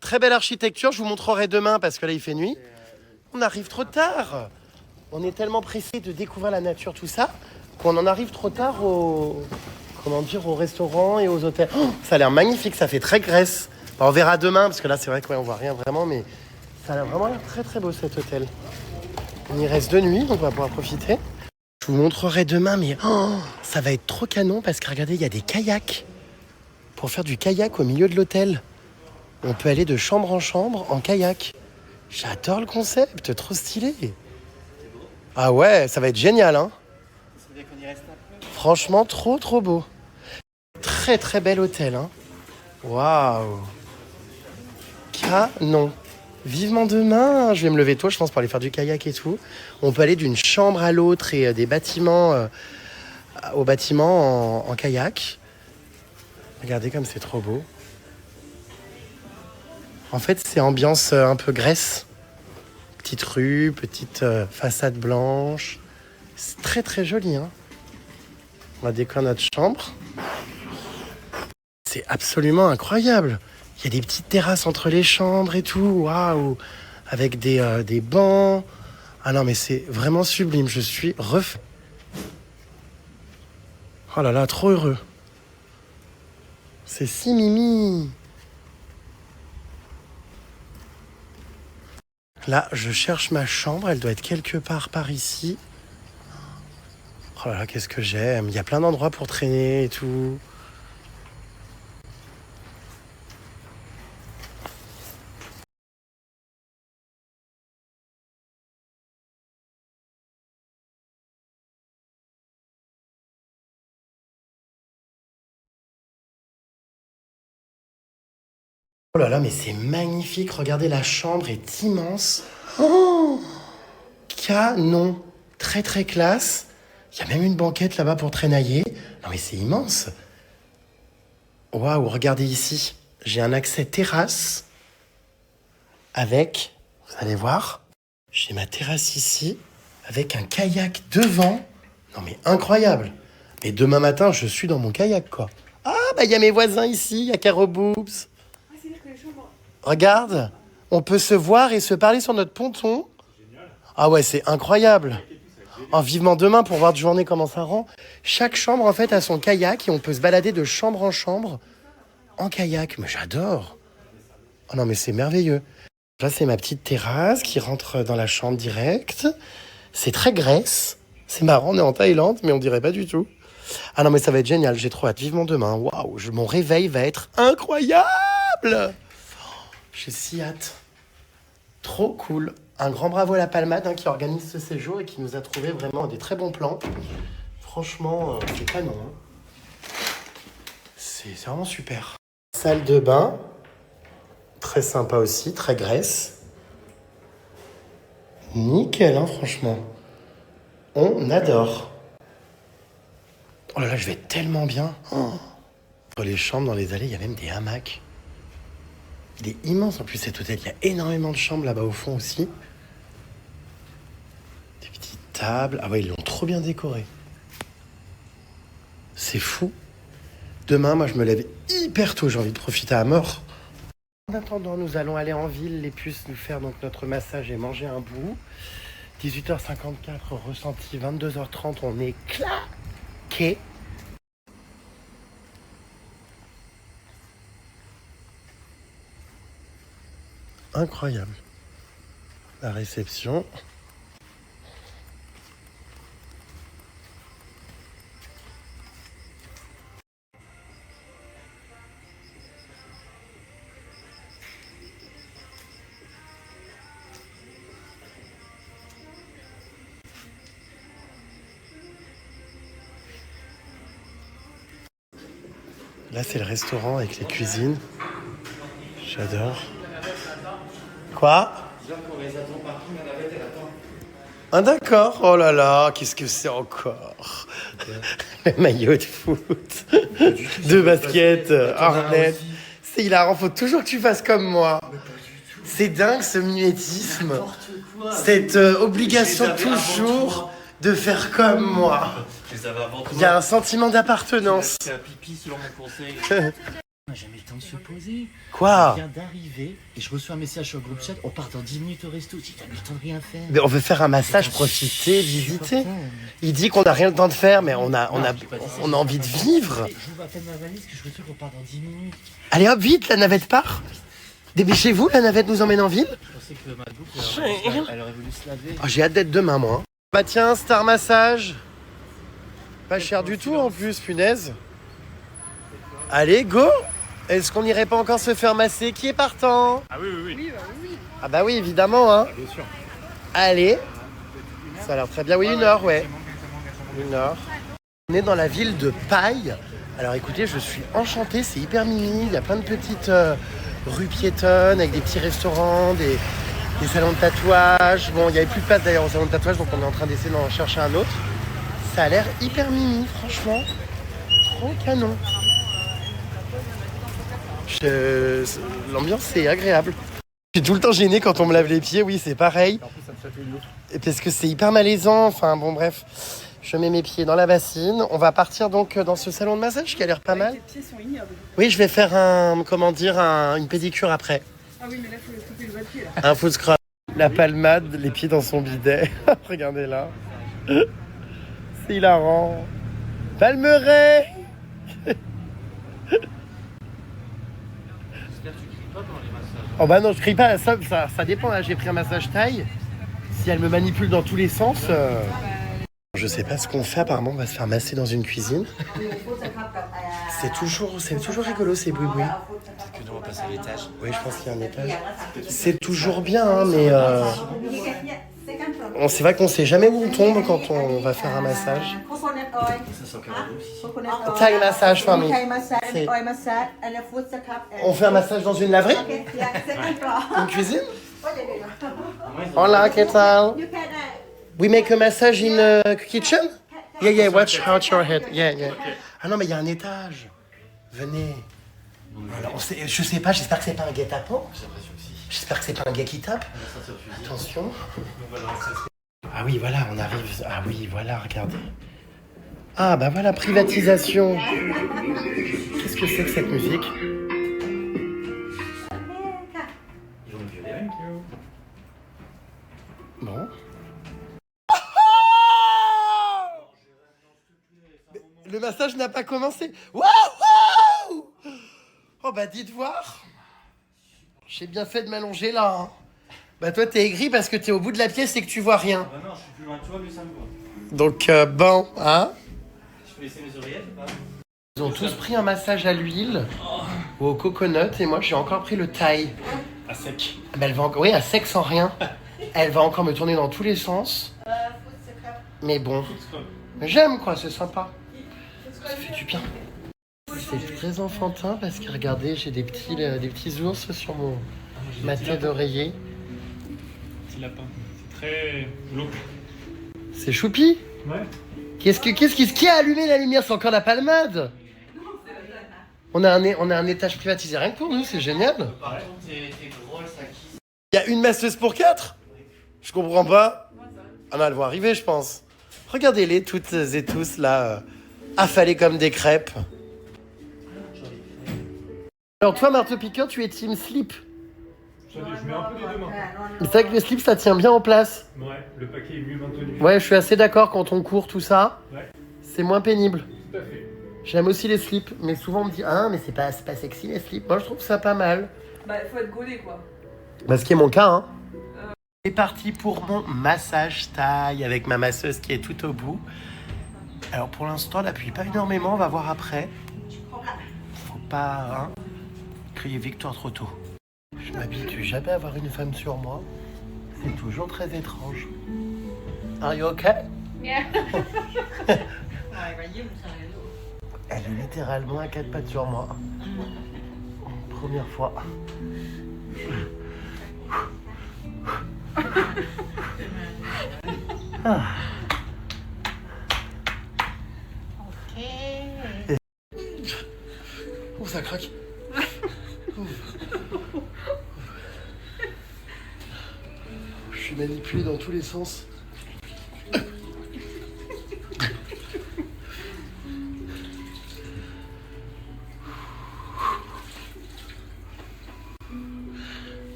Très belle architecture, je vous montrerai demain parce que là il fait nuit. On arrive trop tard. On est tellement pressé de découvrir la nature, tout ça, qu'on en arrive trop tard au restaurant et aux hôtels. Oh, ça a l'air magnifique, ça fait très Grèce. On verra demain, parce que là, c'est vrai qu'on voit rien vraiment, mais ça a vraiment l'air très très beau cet hôtel. On y reste 2 nuits, donc on va pouvoir profiter. Je vous montrerai demain, mais ça va être trop canon, parce que regardez, il y a des kayaks. pour faire du kayak au milieu de l'hôtel. On peut aller de chambre en chambre en kayak. J'adore le concept, trop stylé. Ah ouais, ça va être génial, hein. Franchement, trop beau. Très très bel hôtel, hein. Waouh. Canon. Vivement demain, je vais me lever tôt, je pense, pour aller faire du kayak et tout. On peut aller d'une chambre à l'autre et des bâtiments au bâtiment en kayak. Regardez comme c'est trop beau. En fait, c'est ambiance un peu Grèce. Petite rue, petite façade blanche. C'est très très joli, hein. On va décorer notre chambre. C'est absolument incroyable. Il y a des petites terrasses entre les chambres et tout. Waouh! Avec des bancs. Ah non, mais c'est vraiment sublime. Je suis refait. Oh là là, trop heureux. C'est si mimi. Là, je cherche ma chambre. Elle doit être quelque part par ici. Oh là là, qu'est-ce que j'aime. Il y a plein d'endroits pour traîner et tout. Oh là là, mais c'est magnifique. Regardez, la chambre est immense. Oh, canon. Très très classe. Il y a même une banquette là-bas pour traînailler. Non mais c'est immense. Waouh, regardez ici. J'ai un accès terrasse avec, vous allez voir, j'ai ma terrasse ici avec un kayak devant. Non mais incroyable. Mais demain matin, je suis dans mon kayak, quoi. Ah, bah il y a mes voisins ici, il y a Caro Boobs. Regarde, on peut se voir et se parler sur notre ponton. Ah ouais, c'est incroyable. Oh, vivement demain pour voir de journée comment ça rend. Chaque chambre, en fait, a son kayak et on peut se balader de chambre en chambre en kayak. Mais j'adore. Oh non, mais c'est merveilleux. Là, c'est ma petite terrasse qui rentre dans la chambre directe. C'est très Grèce. C'est marrant, on est en Thaïlande, mais on dirait pas du tout. Ah non, mais ça va être génial. J'ai trop hâte. Vivement demain. Waouh, mon réveil va être incroyable. J'ai si hâte. Trop cool. Un grand bravo à la Palmade, hein, qui organise ce séjour et qui nous a trouvé vraiment des très bons plans. Franchement, c'est canon. Hein. C'est vraiment super. Salle de bain. Très sympa aussi, très Grèce. Nickel, hein, franchement. On adore. Oh là là, je vais tellement bien. Oh. Dans les chambres, dans les allées, il y a même des hamacs. Il est immense en plus cet hôtel. Il y a énormément de chambres là-bas au fond aussi. Des petites tables. Ah ouais, ils l'ont trop bien décoré. C'est fou. Demain, moi, je me lève hyper tôt. J'ai envie de profiter à mort. En attendant, nous allons aller en ville. Les puces nous faire donc notre massage et manger un bout. 18h54, ressenti. 22h30, on est claqué. Incroyable. La réception. Là, c'est le restaurant avec les cuisines. J'adore. Quoi? Ah d'accord, oh là là, qu'est-ce que c'est encore? Le maillot de foot, deux baskets, harnais. C'est hilarant, faut toujours que tu fasses comme moi. C'est dingue ce mimétisme, cette obligation toujours de faire comme moi. Il y a un sentiment d'appartenance. C'est un pipi selon mon conseil. On n'a jamais le temps de se poser. Quoi? Je viens d'arriver et je reçois un message sur le groupe chat. On part dans 10 minutes au resto. Si t'as eu le temps de rien faire. Mais on veut faire un massage, profiter, visiter. Il dit qu'on n'a rien le temps de faire, mais on a envie de vivre. Je vous appelle ma valise que je suis sûr qu'on part dans 10 minutes. Allez hop, vite, la navette part. Dépêchez-vous, la navette nous emmène en ville. Je pensais que ma boucle, elle aurait voulu se laver. Oh, j'ai hâte d'être demain, moi. Bah tiens, Star Massage. Pas cher du tout en plus, punaise. Allez, go! Est-ce qu'on n'irait pas encore se faire masser? Qui est partant? Ah oui, oui, oui. Ah bah oui, évidemment, hein. Bien sûr. Allez. Ça a l'air très bien. Oui, 1 heure, ouais. 1 heure. On est dans la ville de Paille. Alors écoutez, je suis enchanté, c'est hyper mini. Il y a plein de petites rues piétonnes avec des petits restaurants, des salons de tatouage. Bon, il n'y avait plus de place d'ailleurs au salon de tatouage, donc on est en train d'essayer d'en chercher un autre. Ça a l'air hyper mini, franchement. Trop canon. L'ambiance est agréable. Je suis tout le temps gêné quand on me lave les pieds, oui, c'est pareil. En plus, ça me chatouille l'autre. Et parce que c'est hyper malaisant, enfin bon bref. Je mets mes pieds dans la bassine. On va partir donc dans ce salon de massage qui a l'air pas mal. Tes pieds sont ignobles. Oui, je vais faire une pédicure après. Ah oui, mais là, il faut couper le bas de pied, là. Un foot scrub. La palmade, les pieds dans son bidet. Regardez là. C'est hilarant. Palmeret. Oh bah non, je crie pas. Ça dépend. Là, j'ai pris un massage taille. Si elle me manipule dans tous les sens... Je sais pas ce qu'on fait, apparemment on va se faire masser dans une cuisine. C'est toujours rigolo ces bruits. Que nous on passe à l'étage. Oui, je pense qu'il y a un étage. C'est toujours bien, hein, mais c'est vrai qu'on sait jamais où on tombe quand on va faire un massage. Thai massage for me. On fait un massage dans une laverie? Une cuisine? Hola, ¿qué tal? We make a massage in a kitchen? Yeah, watch out your head. Yeah. Ah non, mais il y a un étage. Venez. Alors, je sais pas, j'espère que c'est pas un guet-apens. J'espère que c'est pas un gars qui tape. Attention. Ah oui, voilà, on arrive. Ah oui, voilà, regardez. Ah bah voilà, privatisation. Qu'est-ce que c'est que cette musique? Ils vont me violer. Bon. Le massage n'a pas commencé. Waouh! Oh bah dites voir. J'ai bien fait de m'allonger là. Hein. Bah toi t'es aigri parce que t'es au bout de la pièce et que tu vois rien. Ah non, je suis plus loin de toi, mais ça me voit. Donc bon, hein? Je peux laisser mes oreillettes ou pas? Ils ont tous pris un massage à l'huile ou au coconut et moi j'ai encore pris le thaï. À sec. Bah, elle va encore, oui, à sec sans rien. Elle va encore me tourner dans tous les sens. Mais bon, j'aime quoi, c'est sympa. Ça fait du bien. C'est très enfantin parce que regardez, j'ai des petits ours sur ma tête d'oreiller. Petit lapin. C'est très glauque. C'est choupi. Ouais. Qui a allumé la lumière? C'est encore la palmade. On a un étage privatisé rien que pour nous, c'est génial. Par contre, t'es drôle, ça qui. Il y a une masseuse pour 4? Je comprends pas. Ah non, elles vont arriver, je pense. Regardez-les toutes et tous là, affalés comme des crêpes. Alors toi, marteau-piqueur, tu es team slip. Je mets un peu des deux mains. C'est vrai que le slip, ça tient bien en place. Ouais, le paquet est mieux maintenu. Ouais, je suis assez d'accord, quand on court, tout ça, Ouais, c'est moins pénible. tout à fait. J'aime aussi les slips, mais souvent on me dit « Ah, mais c'est pas sexy les slips ». Moi, je trouve ça pas mal. Bah, il faut être gaulé, quoi. Bah, ce qui est mon cas, hein. C'est parti pour mon massage taille avec ma masseuse qui est tout au bout. Alors pour l'instant, elle appuie pas énormément, on va voir après. Faut pas crier victoire trop tôt. Je m'habitue jamais à avoir une femme sur moi. C'est toujours très étrange. Are you okay? Yeah. Elle est littéralement à 4 pattes sur moi. Première fois. Ah. Oh, ça craque. Je suis manipulé dans tous les sens.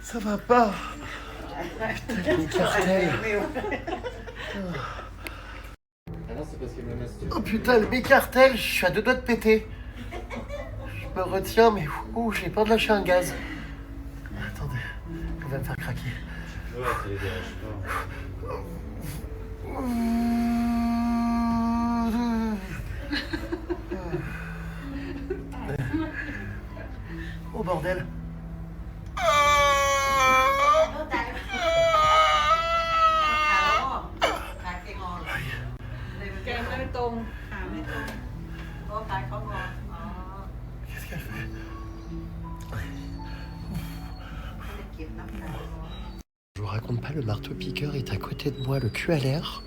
Ça va pas. Putain, les cartels. Oh putain, le bécartel, je suis à 2 doigts de péter. Je me retiens, mais j'ai peur de lâcher un gaz. Attendez, on va me faire craquer. Ouais, ça les dérange pas. Oh bordel. Qu'est-ce qu'elle fait? Je vous raconte pas, le marteau-piqueur est à côté de moi, le cul à l'air.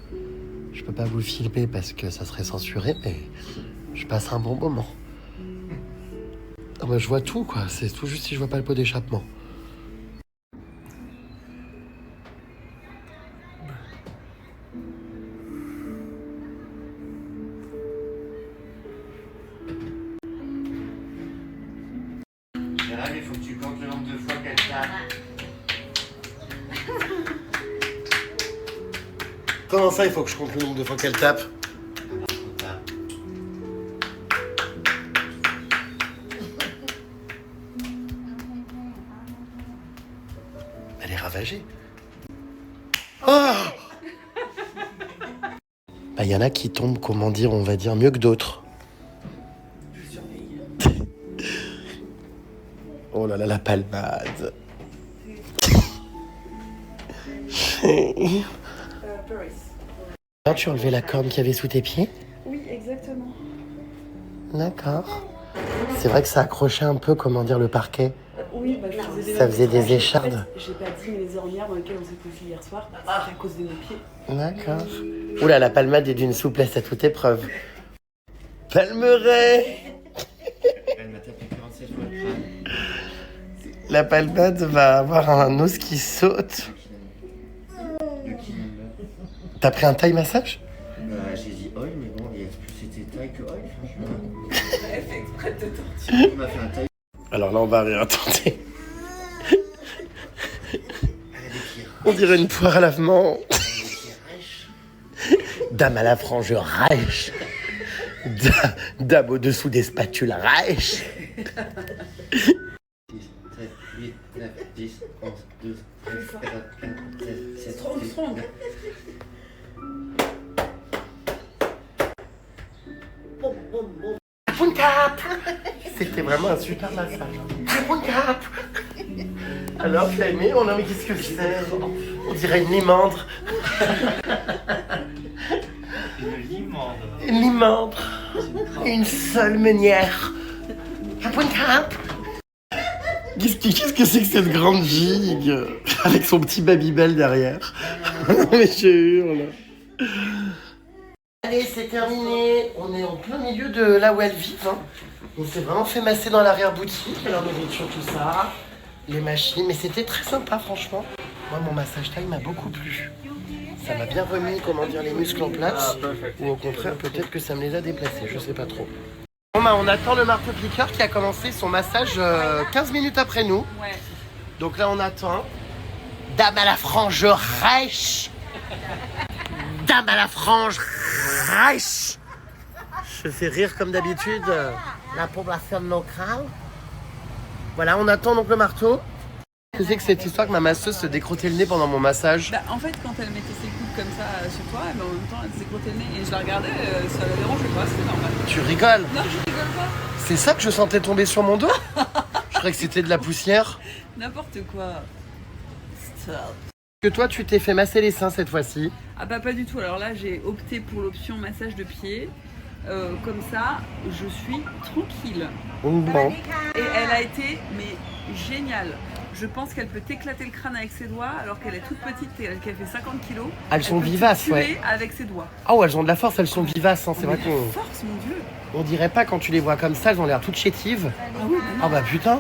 Je peux pas vous le filmer parce que ça serait censuré, mais je passe un bon moment. Non, mais je vois tout, quoi. C'est tout juste si je vois pas le pot d'échappement. Gérald, il faut que tu comptes le nombre de fois qu'elle tape. Comment ça, il faut que je compte le nombre de fois qu'elle tape? Elle est ravagée. Oh! Bah, y en a qui tombent, comment dire, on va dire, mieux que d'autres. Oh là là, la palmade. Tu as enlevé la corne qu'il y avait sous tes pieds? Oui, exactement. D'accord. C'est vrai que ça accrochait un peu, comment dire, le parquet. Oui, bah, Ça faisait des échardes. En fait, j'ai pas dit, mais les ornières dans lesquelles on s'est couché hier soir, c'est à cause de nos pieds. D'accord. Oula, la palmade est d'une souplesse à toute épreuve. Palmeret! Elle m'a tapé 47 fois le crâne. La palmade va avoir un os qui saute. T'as pris un taille massage? J'ai dit oil, mais bon, il y a plus c'était taille que oil, franchement. Elle fait exprès de te torturer. Il m'a fait un taille. Alors là, on va réattenter. On dirait une poire à lavement. Dame à la frange rêche. Dame au-dessous des spatules rêche. 6, 7, 8, 9, 10, 11, 12, 13, 14, 15, 16, 17, Strong, strong. Poun cap. C'était vraiment un super massage. Poun cap. Alors, tu l'as aimé? Oh non, mais qu'est-ce que c'est? On dirait une limandre. une limande. Une limandre. Une seule meunière. Poun cap. Qu'est-ce que c'est que cette grande gigue avec son petit Babybel derrière? Mais je hurle. Allez, c'est terminé. On est en plein milieu de là où elles vivent. Hein. On s'est vraiment fait masser dans l'arrière-boutique, leur nourriture, tout ça, les machines. Mais c'était très sympa, franchement. Moi, mon massage taille m'a beaucoup plu. Ça m'a bien remis, comment dire, les muscles en place. Ou au contraire, peut-être que ça me les a déplacés, je sais pas trop. Bon, bah, on attend le marteau-piqueur qui a commencé son massage 15 minutes après nous. Ouais. Donc là, on attend. Dame à la frange rêche. Dame à la frange rêche. Je fais rire comme d'habitude la population locale. Voilà, on attend donc le marteau. Qu'est-ce que c'est que cette histoire que ma masseuse se décrottait le nez pendant mon massage? Bah, en fait, quand elle mettait ses coudes comme ça sur toi, en même temps, elle se décrottait le nez et je la regardais, ça la dérangeait pas, c'était normal. Tu rigoles? Non, je rigole pas. C'est ça que je sentais tomber sur mon dos? Je croyais que c'était de la poussière. N'importe quoi. Stop. Que toi, tu t'es fait masser les seins cette fois-ci. Ah bah pas du tout, alors là j'ai opté pour l'option massage de pied. Comme ça, je suis tranquille. Bon. Et elle a été, mais géniale. Je pense qu'elle peut t'éclater le crâne avec ses doigts alors qu'elle est toute petite et qu'elle fait 50 kilos. Elles sont peut te vivaces, tuer ouais. avec ses doigts. Oh, elles ont de la force, elles sont vivaces. Hein. C'est Mais vrai la qu'on force, mon Dieu. on dirait pas quand tu les vois comme ça, elles ont l'air toutes chétives. Ah oui, mais non, Ah bah putain.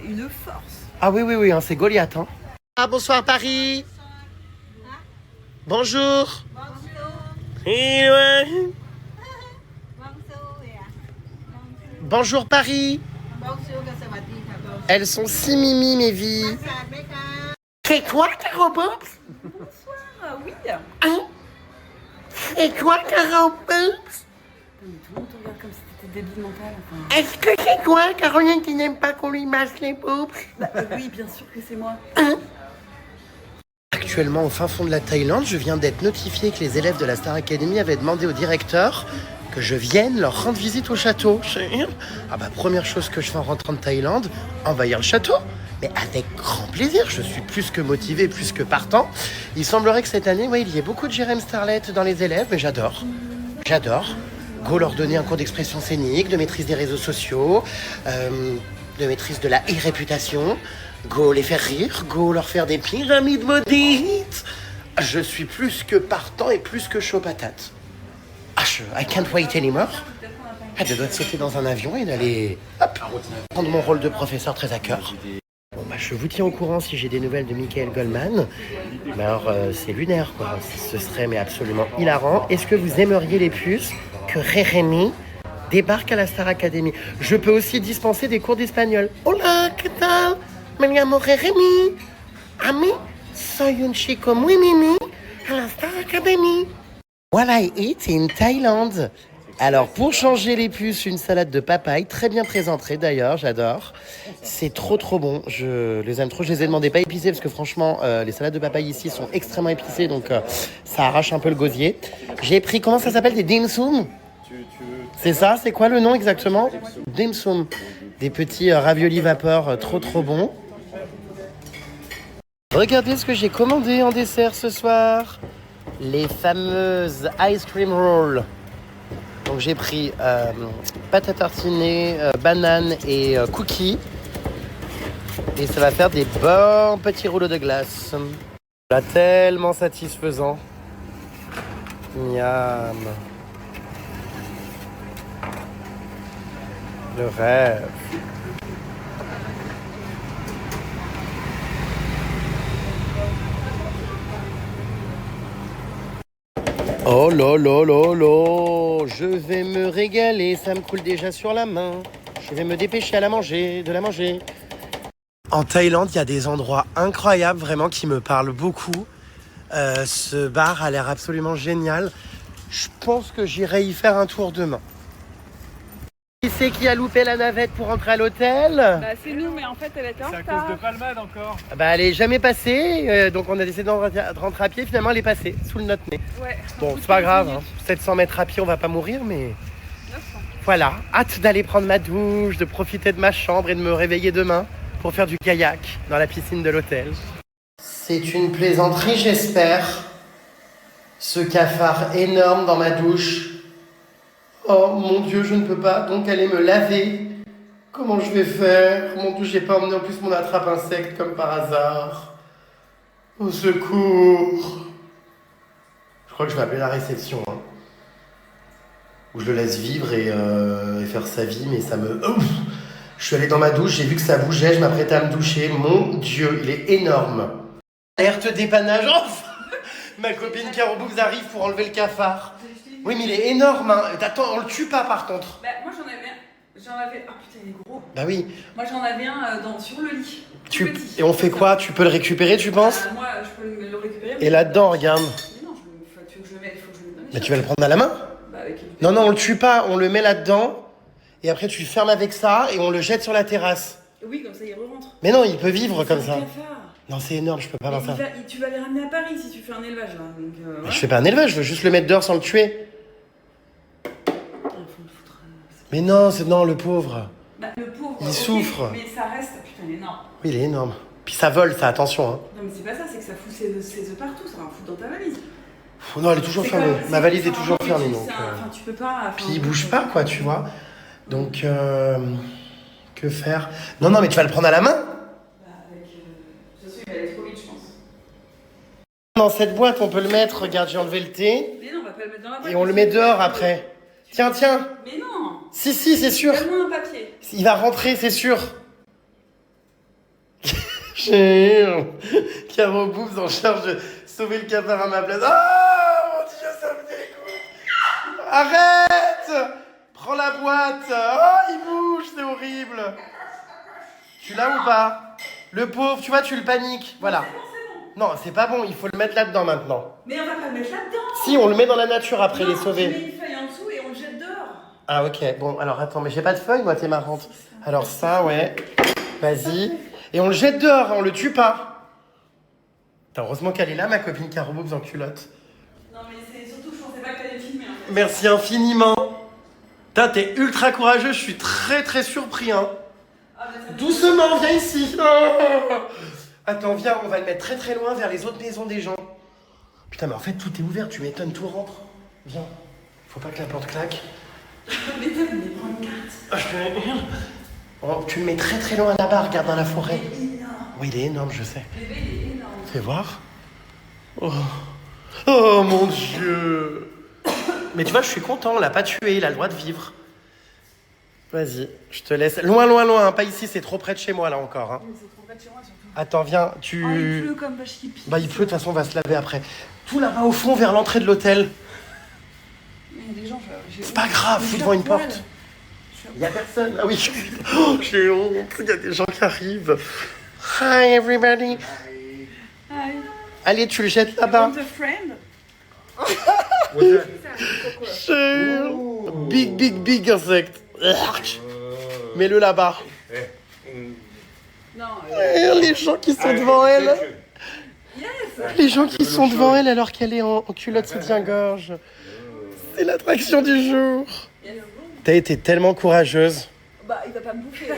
une force. Ah oui, hein, c'est Goliath. Hein. Ah bonsoir Paris. Bonjour. Eh ouais. Bonjour Paris. Elles sont si mimi mes vies. C'est toi Caro Boobs? Ah oui. Hein? C'est toi Caro Boobs? Mais tout le monde te regarde comme si t'étais débile mental. Enfin... Est-ce que c'est toi Caroline qui n'aime pas qu'on lui masse les boobs? Bah, oui, bien sûr que c'est moi. Hein? Actuellement au fin fond de la Thaïlande, je viens d'être notifié que les élèves de la Star Academy avaient demandé au directeur que je vienne leur rendre visite au château. Ah bah première chose que je fais en rentrant de Thaïlande, envahir le château. Mais avec grand plaisir, je suis plus que motivé, plus que partant. Il semblerait que cette année, il y ait beaucoup de Jérém Starlet dans les élèves, mais j'adore. Go leur donner un cours d'expression scénique, de maîtrise des réseaux sociaux, de maîtrise de la e-réputation. Go les faire rire, go leur faire des pyramides maudites. Je suis plus que partant et plus que chaud patate. I can't wait anymore. Je dois sauter dans un avion et d'aller prendre mon rôle de professeur très à cœur. Bon, je vous tiens au courant si j'ai des nouvelles de Michael Goldman. Mais alors, c'est lunaire, quoi. Ce serait mais absolument hilarant. Est-ce que vous aimeriez les puces que Rémi débarque à la Star Academy? Je peux aussi dispenser des cours d'espagnol. Hola, ¿qué tal? Me llamo Rémi. A mí, soy un chico muy mimi à la Star Academy. What I eat in Thaïlande. Alors, pour changer les puces, une salade de papaye, très bien présentée d'ailleurs, j'adore. C'est trop bon, je les aime trop. Je les ai demandé pas épicées parce que franchement, les salades de papaye ici sont extrêmement épicées, donc ça arrache un peu le gosier. J'ai pris, comment ça s'appelle, des dim sum? C'est ça? C'est quoi le nom exactement? Dim sum. Des petits raviolis vapeur trop bons. Regardez ce que j'ai commandé en dessert ce soir. Les fameuses ice cream rolls. Donc j'ai pris pâte à tartiner, banane et cookies. Et ça va faire des bons petits rouleaux de glace. Là, tellement satisfaisant. Miam. Le rêve. Oh là là là là, je vais me régaler, ça me coule déjà sur la main. Je vais me dépêcher de la manger. En Thaïlande, il y a des endroits incroyables vraiment qui me parlent beaucoup. Ce bar a l'air absolument génial. Je pense que j'irai y faire un tour demain. Qui c'est qui a loupé la navette pour rentrer à l'hôtel? C'est nous, mais en fait, elle était en retard. C'est à cause de Palmade encore. Elle est jamais passée, donc on a décidé de rentrer à pied. Finalement, elle est passée sous le notre nez. Ouais. Bon, c'est pas grave, 700 mètres à pied, on va pas mourir, mais 900. Voilà, hâte d'aller prendre ma douche, de profiter de ma chambre et de me réveiller demain pour faire du kayak dans la piscine de l'hôtel. C'est une plaisanterie, j'espère. Ce cafard énorme dans ma douche. Oh mon Dieu, je ne peux pas donc aller me laver. Comment je vais faire? Mon Dieu, j'ai pas emmené en plus mon attrape-insecte comme par hasard. Au secours. Je crois que je vais appeler la réception. Où je le laisse vivre et faire sa vie, mais ça me... Ouf. Je suis allé dans ma douche, j'ai vu que ça bougeait, je m'apprêtais à me doucher. Mon Dieu, il est énorme. Alerte dépannage. Oh, ma copine Caro Boubs arrive pour enlever le cafard. Oui, mais il est énorme. Attends, on le tue pas par contre. Moi j'en avais un. Ah putain, il est gros. Bah oui. Moi j'en avais un sur le lit. Et on fait quoi? Tu peux le récupérer, tu penses? Moi je peux le récupérer. Et là-dedans, regarde. Mais non, tu veux que je le mette, il faut que je le mette. Mais tu vas le prendre à la main? Non, on le tue pas, on le met là-dedans. Et après, tu le fermes avec ça et on le jette sur la terrasse. Oui, comme ça il rentre. Mais non, il peut vivre comme ça. Cafard. Non, c'est énorme, je peux pas voir ça. Tu vas les ramener à Paris si tu fais un élevage là. Donc, voilà. Je fais pas un élevage, je veux juste le mettre dehors sans le tuer. Mais non, non, le pauvre. Le pauvre. Il souffre. Mais ça reste. Putain, il est énorme. Oui, il est énorme. Puis ça vole, ça, attention. Non, mais c'est pas ça, c'est que ça fout ses œufs partout, ça va en foutre dans ta valise. Non, elle est toujours fermée. Ma valise est toujours fermée. Donc, tu peux pas. Puis il bouge pas, quoi, tu vois. Donc, que faire? Non, mais tu vas le prendre à la main? De toute façon, il va aller trop vite, je pense. Dans cette boîte, on peut le mettre. Regarde, j'ai enlevé le thé. Mais non, on va pas le mettre dans la boîte. Et on le met dehors après. Tiens. Mais non. Si, c'est sûr. Donne-moi un papier. Il va rentrer, c'est sûr. J'ai Caro Boubs en charge de sauver le cafard à ma place. Ah, mon Dieu, ça me dégoûte. Arrête. Prends la boîte. Oh, il bouge, c'est horrible. Tu l'as ou pas? Le pauvre, tu vois, tu le paniques. Voilà. C'est bon. Non, c'est pas bon, il faut le mettre là-dedans maintenant. Mais on va pas le mettre là-dedans. Si, on le met dans la nature après, les sauver. On met une feuille en dessous et on le jette dehors. Ah, ok. Bon, alors attends, mais j'ai pas de feuille, moi, t'es marrante. Alors ça, ouais. Vas-y. Et on le jette dehors, on le tue pas. Heureusement qu'elle est là, ma copine Caro Boubs en culotte. Non, mais c'est surtout que je pensais pas que t'allais filmer. En fait. Merci infiniment. Putain, t'es ultra courageux, je suis très très surpris, hein. Doucement, viens ici. Oh. Attends, viens, on va le mettre très très loin vers les autres maisons des gens. Putain, mais en fait, tout est ouvert, tu m'étonnes, tout rentre. Viens. Faut pas que la porte claque. Mais prends une carte. Ah, je te mets... Oh, tu le mets très très loin là-bas, regarde dans la forêt. Il est énorme. Oui, il est énorme, je sais. Bébé, il est énorme. Fais voir. Oh. Oh mon Dieu. Mais tu vois, je suis content, on l'a pas tué, il a le droit de vivre. Vas-y, je te laisse. Loin, loin, loin, hein. Pas ici, c'est trop près de chez moi là encore. Hein. Mais c'est trop près de chez moi surtout. Attends, viens, tu... Oh, il pleut comme vache qui pisse. Bah il pleut, de toute façon, on va se laver après. Tout là-bas au fond, vers l'entrée de l'hôtel. Mais il y a des gens, C'est pas grave, fous devant une porte. Il y a personne. Ah oui, oh, j'ai honte, il y a des gens qui arrivent. Hi everybody. Hi. Allez, tu le jettes là-bas. Want a friend? Big, big, big insect. Mets-le là-bas. Non. Les gens qui sont devant elle. Les gens qui sont devant elle alors qu'elle est en culotte soutien-gorge. C'est l'attraction du jour. T'as été tellement courageuse. Bah, il va pas me bouffer.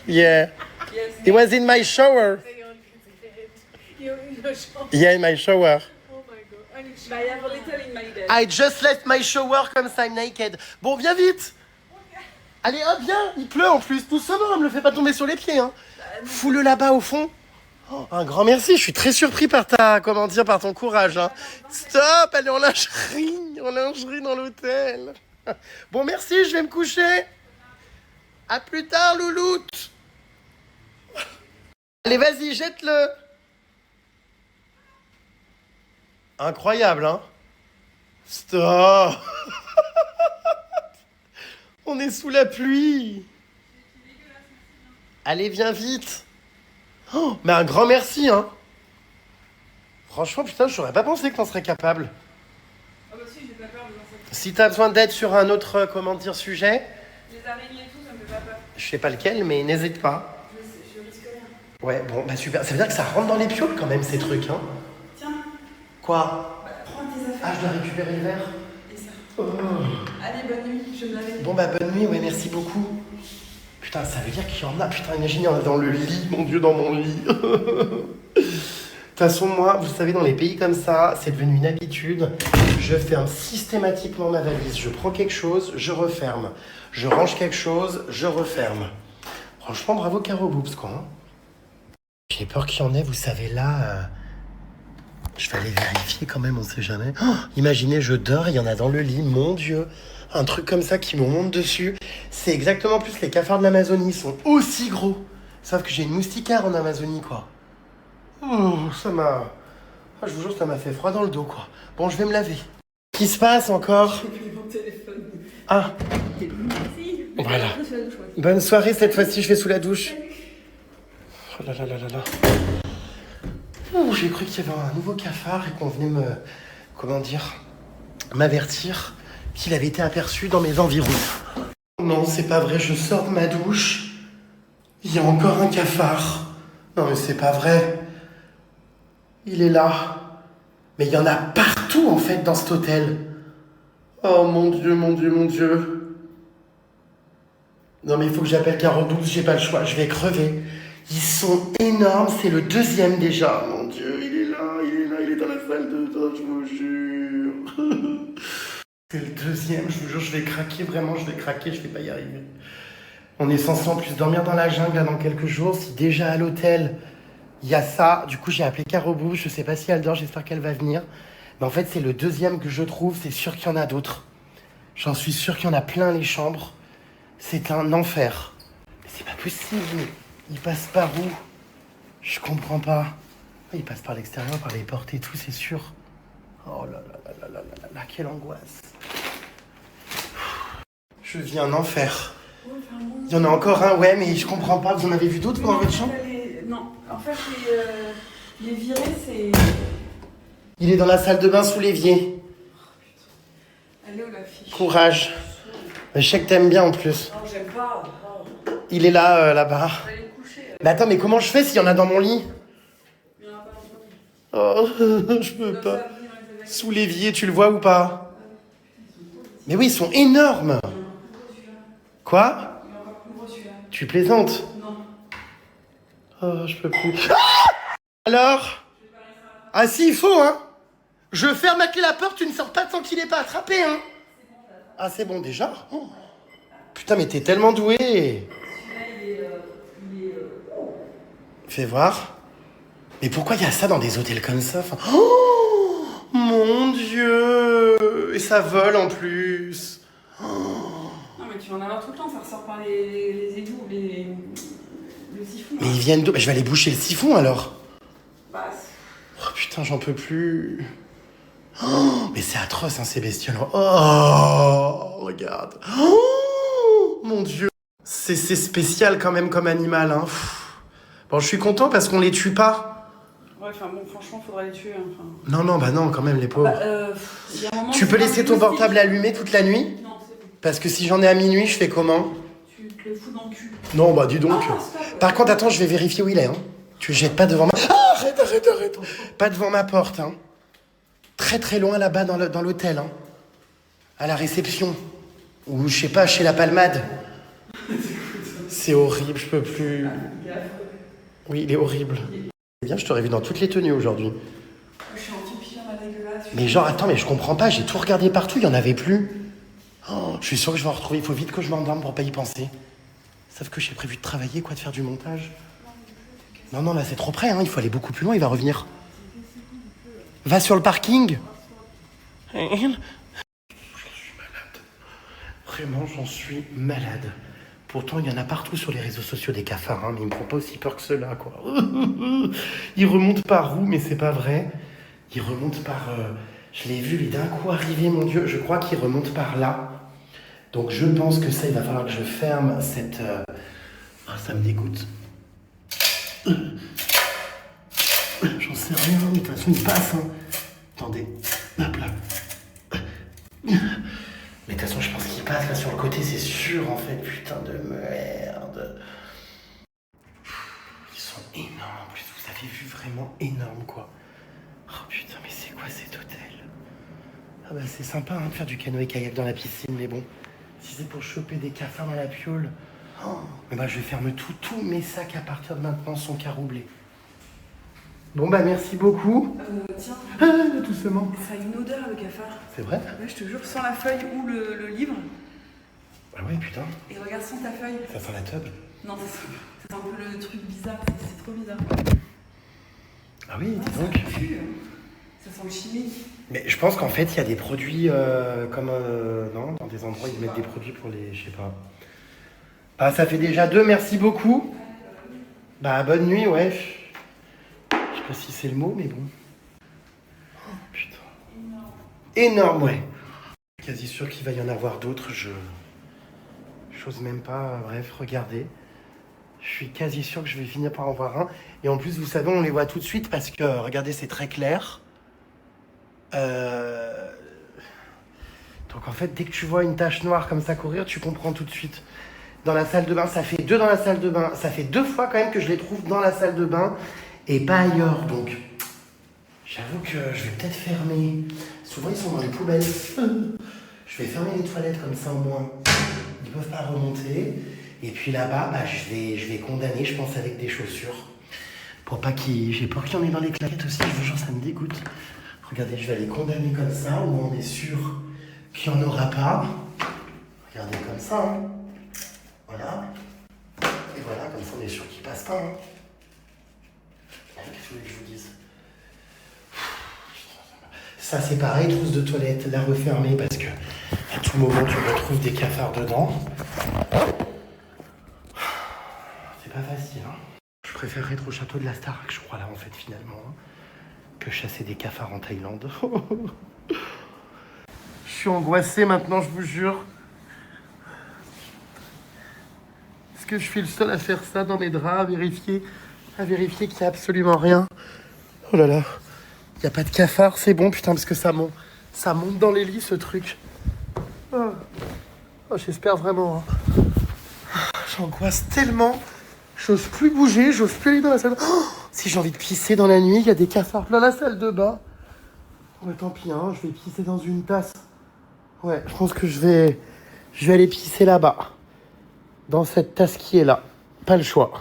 Yeah. Yes. It was in my shower. Yeah, in my shower. Bah, I have a little in my bed. I just left my shower comme ça, I'm naked. Bon, viens vite. Allez, hop, viens. Il pleut en plus. Doucement, me le fais pas tomber sur les pieds. Hein. Fous-le là-bas au fond. Oh, un grand merci. Je suis très surpris par par ton courage. Hein. Stop, elle est en lingerie dans l'hôtel. Bon, merci, je vais me coucher. À plus tard, louloute. Allez, vas-y, jette-le. Incroyable, hein? Stop. On est sous la pluie. Allez, viens vite. Oh, mais un grand merci, hein? Franchement, putain, j'aurais pas pensé que t'en serais capable. Ah bah si, j'ai pas peur de l'insecte. Si t'as besoin d'aide sur un autre, sujet, Les araignées et tout, ça me fait pas peur. je sais pas lequel, mais n'hésite pas. Je risque rien. Ouais, bon, bah super. Ça veut dire que ça rentre dans les pioles quand même, ces trucs, hein? Tiens, Quoi? bah, prends tes Ah, affaires. je dois récupérer le verre? Et ça. Oh. Allez, bonne nuit, je me lave. Bon, bah, bonne nuit, ouais, merci beaucoup. Putain, ça veut dire qu'il y en a. Putain, imagine, il y en a dans le lit, mon Dieu, dans mon lit. De toute façon, moi, vous savez, dans les pays comme ça, c'est devenu une habitude. Je ferme systématiquement ma valise. Je prends quelque chose, je referme. Je range quelque chose, je referme. Franchement, bravo Caro Boobs, quoi. Hein. J'ai peur qu'il y en ait, vous savez, là... Je vais aller vérifier quand même, on sait jamais. Oh, imaginez, je dors, il y en a dans le lit, mon Dieu. Un truc comme ça qui me monte dessus. C'est exactement plus les cafards de l'Amazonie, ils sont aussi gros. Sauf que j'ai une moustiquaire en Amazonie, quoi. Oh, ça m'a... Ah, je vous jure, ça m'a fait froid dans le dos, quoi. Bon, je vais me laver. Qu'est-ce qui se passe encore? J'ai pris mon téléphone. Ah, Merci. voilà. Après, c'est la douche, ouais. Bonne soirée, cette fois-ci, je vais sous la douche. Oh là là là là là. Oh, j'ai cru qu'il y avait un nouveau cafard et qu'on venait m'avertir qu'il avait été aperçu dans mes environs. Non, c'est pas vrai, je sors de ma douche. Il y a encore un cafard. Non, mais c'est pas vrai. Il est là. Mais il y en a partout, en fait, dans cet hôtel. Oh mon Dieu, mon Dieu, mon Dieu. Non, mais il faut que j'appelle Caro 12, j'ai pas le choix, je vais crever. Ils sont énormes, c'est le deuxième déjà. Mon Dieu, il est dans la salle de bain, je vous jure. C'est le deuxième, je vous jure, je vais craquer, vraiment, je vais craquer, je vais pas y arriver. On est censé en plus dormir dans la jungle là, dans quelques jours. Si déjà à l'hôtel, il y a ça, du coup j'ai appelé Caro Boubs, je sais pas si elle dort, j'espère qu'elle va venir. Mais en fait, c'est le deuxième que je trouve, c'est sûr qu'il y en a d'autres. J'en suis sûr qu'il y en a plein les chambres. C'est un enfer. Mais c'est pas possible. Il passe par où? Je comprends pas. Il passe par l'extérieur, par les portes et tout, c'est sûr. Oh là là là là là là là, quelle angoisse. Je vis un enfer. Il y en a encore un, ouais, mais je comprends pas. Vous en avez vu d'autres dans votre chambre? Non, en fait, les virés, c'est... Il est dans la salle de bain sous l'évier. Elle est où la fiche? Courage. Je sais que t'aimes bien en plus. Non, j'aime pas. Oh. Il est là, là-bas. Je vais aller me coucher. Mais attends, mais comment je fais s'il y en a dans mon lit? Il y en a pas dans le lit. Oh, je peux pas. Sous l'évier, tu le vois ou pas? Mais oui, ils sont énormes. Quoi? Il est encore plus gros celui-là. Tu plaisantes? Non. Oh, je peux plus. Alors? Ah si, il faut, hein. Je ferme à clé la porte, tu ne sors pas tant qu'il n'est pas attrapé, hein. Ah, c'est bon déjà? Oh. Putain, mais t'es tellement doué. Celui-là, il est Fais voir. Mais pourquoi il y a ça dans des hôtels comme ça? Enfin... Oh, mon Dieu. Et ça vole en plus. Oh. Non, mais tu vas en avoir tout le temps, ça ressort par les égouts, le siphon. Mais ils viennent d'où? Bah, je vais aller boucher le siphon alors. Bah, Oh putain, j'en peux plus. Oh, mais c'est atroce, hein, ces bestioles. Oh, regarde. Oh, mon Dieu. C'est spécial quand même comme animal. Hein. Bon, je suis content parce qu'on les tue pas. ouais, enfin bon, franchement, faudrait les tuer. Hein, Non, non, bah non, quand même, les pauvres. Y a un moment, Tu peux laisser ton portable allumé toute la nuit? Non, c'est bon. Parce que si j'en ai à minuit, je fais comment? Tu te le fous dans le cul. Non, bah dis donc. Ah, stop. Par contre, attends, je vais vérifier où il est. Hein. Tu le jettes pas devant ma... Ah, arrête. Pas devant ma porte. Hein. Très très loin là-bas dans l'hôtel. Hein. À la réception. Ou je sais pas, chez la Palmade. C'est horrible, je peux plus. Oui, il est horrible. C'est bien, je t'aurais vu dans toutes les tenues aujourd'hui. Je suis en petit pyjama dégueulasse. Mais genre, attends, mais je comprends pas, j'ai tout regardé partout, il y en avait plus. Oh, je suis sûr que je vais en retrouver, il faut vite que je m'endorme pour pas y penser. Sauf que j'ai prévu de travailler, quoi, de faire du montage. Non, là c'est trop près, hein. Il faut aller beaucoup plus loin, il va revenir. Va sur le parking. Je suis malade. Vraiment, j'en suis malade. Pourtant, il y en a partout sur les réseaux sociaux des cafards, hein, mais ils me font pas aussi peur que ceux-là, quoi. Ils remontent par où, mais c'est pas vrai. Ils remontent par... je l'ai vu, il est d'un coup arrivé, mon Dieu. Je crois qu'il remonte par là. Donc je pense que ça, il va falloir que je ferme cette... Ah, ça me dégoûte. J'en sais rien, mais de toute façon, il passe. Hein. Attendez. Hop là. Mais de toute façon, je pense qu'il passe là sur le côté, c'est sûr, en fait. Putain de merde. Ils sont énormes. En plus, vous avez vu, vraiment énorme, quoi. Oh putain, mais c'est quoi cet hôtel? Ah bah, c'est sympa, hein, de faire du canoë-kayak dans la piscine, mais bon. Si c'est pour choper des cafards dans la piole... Oh, mais bah, je ferme tout. Tous mes sacs à partir de maintenant sont caroublés. Bon bah merci beaucoup. Tiens, Tout seulement. ça a une odeur le cafard. C'est vrai? Ouais, je te jure, sans la feuille ou le livre. Ah ouais, putain. Et regarde sans ta feuille. Ça sent la tub. Non, c'est un peu le truc bizarre, c'est trop bizarre. Ah oui, dis Ça donc. pue, hein. Ça sent le chimique. Mais je pense qu'en fait, il y a des produits comme... non, dans des endroits, ils mettent des produits pour les... Je sais pas. Bah, ça fait déjà 2, merci beaucoup. Bah, bonne nuit, ouais. Je sais pas si c'est le mot, mais bon. Oh, putain. Énorme, ouais. Je suis quasi sûr qu'il va y en avoir d'autres, j'ose même pas, bref, regardez. Je suis quasi sûr que je vais finir par en voir un. Et en plus, vous savez, on les voit tout de suite parce que, regardez, c'est très clair. Donc en fait, dès que tu vois une tache noire comme ça courir, tu comprends tout de suite. Dans la salle de bain, ça fait 2 dans la salle de bain. Ça fait 2 fois quand même que je les trouve dans la salle de bain et pas ailleurs. Donc, j'avoue que je vais peut-être fermer. Souvent, ils sont dans les poubelles. Je vais fermer les toilettes comme ça au moins. Ils peuvent pas remonter. Et puis là-bas, bah, je vais condamner, je pense, avec des chaussures. Pour pas qu'ils... J'ai peur qu'il y en ait dans les claquettes aussi. Je vous jure, ça me dégoûte. Regardez, je vais les condamner comme ça. Au moins, on est sûr qu'il n'y en aura pas. Regardez comme ça. Hein. Voilà. Et voilà, comme ça, on est sûr qu'ils passent pas. Hein. Qu'est-ce que vous voulez que je vous dise? Ça, c'est pareil, trousse de toilette, la refermer parce que à tout moment, tu retrouves des cafards dedans. C'est pas facile, hein. Je préférerais être au château de la Starac, je crois, là, en fait, finalement, hein, que chasser des cafards en Thaïlande. Je suis angoissé maintenant, je vous jure. Est-ce que je suis le seul à faire ça dans mes draps, à vérifier qu'il n'y a absolument rien? Oh là là. Il n'y a pas de cafard, c'est bon, putain, parce que ça monte dans les lits, ce truc. Oh, j'espère vraiment. Hein. J'angoisse tellement. J'ose plus bouger, j'ose plus aller dans la salle. Oh, si j'ai envie de pisser dans la nuit, il y a des cafards dans la salle de bain. Oh, mais tant pis, hein, je vais pisser dans une tasse. Ouais, je pense que je vais aller pisser là-bas. Dans cette tasse qui est là. Pas le choix.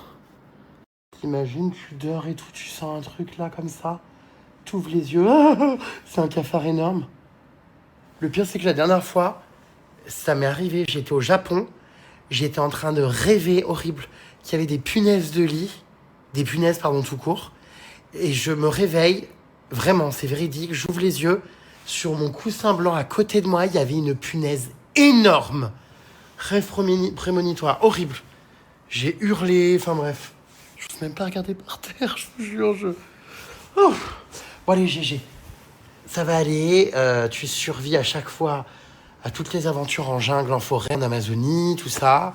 T'imagines, tu dors et tout, tu sens un truc là comme ça. T'ouvres les yeux. Ah, c'est un cafard énorme. Le pire, c'est que la dernière fois, ça m'est arrivé. J'étais au Japon. J'étais en train de rêver horrible qu'il y avait des punaises de lit. Des punaises, pardon, tout court. Et je me réveille. Vraiment, c'est véridique. J'ouvre les yeux. Sur mon coussin blanc à côté de moi, il y avait une punaise énorme. Rêve prémonitoire, horrible. J'ai hurlé, enfin bref. Je n'ose même pas regarder par terre, je vous jure. Oh. Bon allez, GG. Ça va aller, tu survis à chaque fois à toutes les aventures en jungle, en forêt, en Amazonie, tout ça.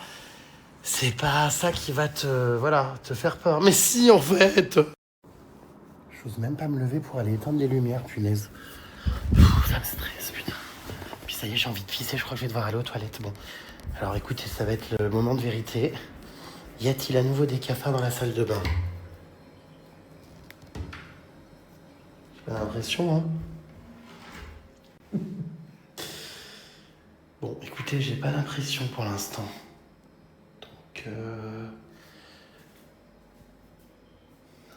C'est pas ça qui va te faire peur. Mais si, en fait. J'ose même pas me lever pour aller éteindre les lumières, punaise. Ça me stresse, putain. Puis ça y est, j'ai envie de pisser, je crois que je vais devoir aller aux toilettes. Bon. Alors écoutez, ça va être le moment de vérité. Y a-t-il à nouveau des cafards dans la salle de bain? J'ai pas l'impression, hein. Bon, écoutez, j'ai pas l'impression pour l'instant. Donc,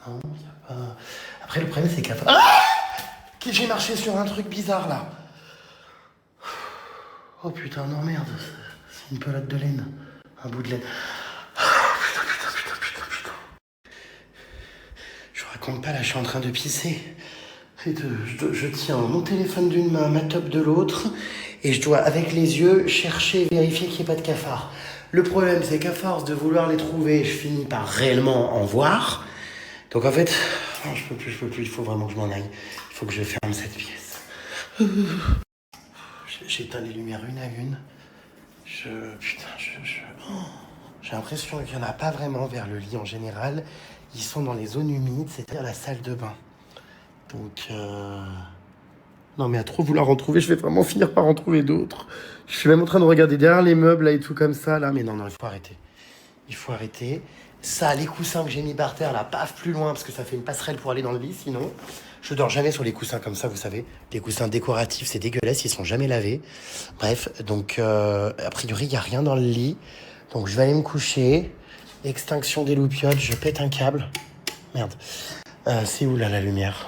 non, y a pas... Après, le problème, c'est qu'à... Ah! J'ai marché sur un truc bizarre, là. Oh putain, non, merde. C'est une pelote de laine. Un bout de laine. Putain. Je vous raconte pas, là, je suis en train de pisser. Je tiens mon téléphone d'une main, ma top de l'autre, et je dois, avec les yeux, chercher et vérifier qu'il n'y ait pas de cafards. Le problème, c'est qu'à force de vouloir les trouver, je finis par réellement en voir. Donc en fait, non, je peux plus, il faut vraiment que je m'en aille. Il faut que je ferme cette pièce. J'éteins les lumières une à une. J'ai l'impression qu'il n'y en a pas vraiment vers le lit en général. Ils sont dans les zones humides, c'est-à-dire la salle de bain. Donc, non mais à trop vouloir en trouver, je vais vraiment finir par en trouver d'autres. Je suis même en train de regarder derrière les meubles là et tout comme ça là. Mais non, il faut arrêter. Il faut arrêter. Ça, les coussins que j'ai mis par terre là, paf, plus loin parce que ça fait une passerelle pour aller dans le lit sinon. Je dors jamais sur les coussins comme ça, vous savez. Les coussins décoratifs, c'est dégueulasse, ils sont jamais lavés. Bref, donc a priori, il n'y a rien dans le lit. Donc je vais aller me coucher. Extinction des loupiotes, je pète un câble. Merde. C'est où là la lumière?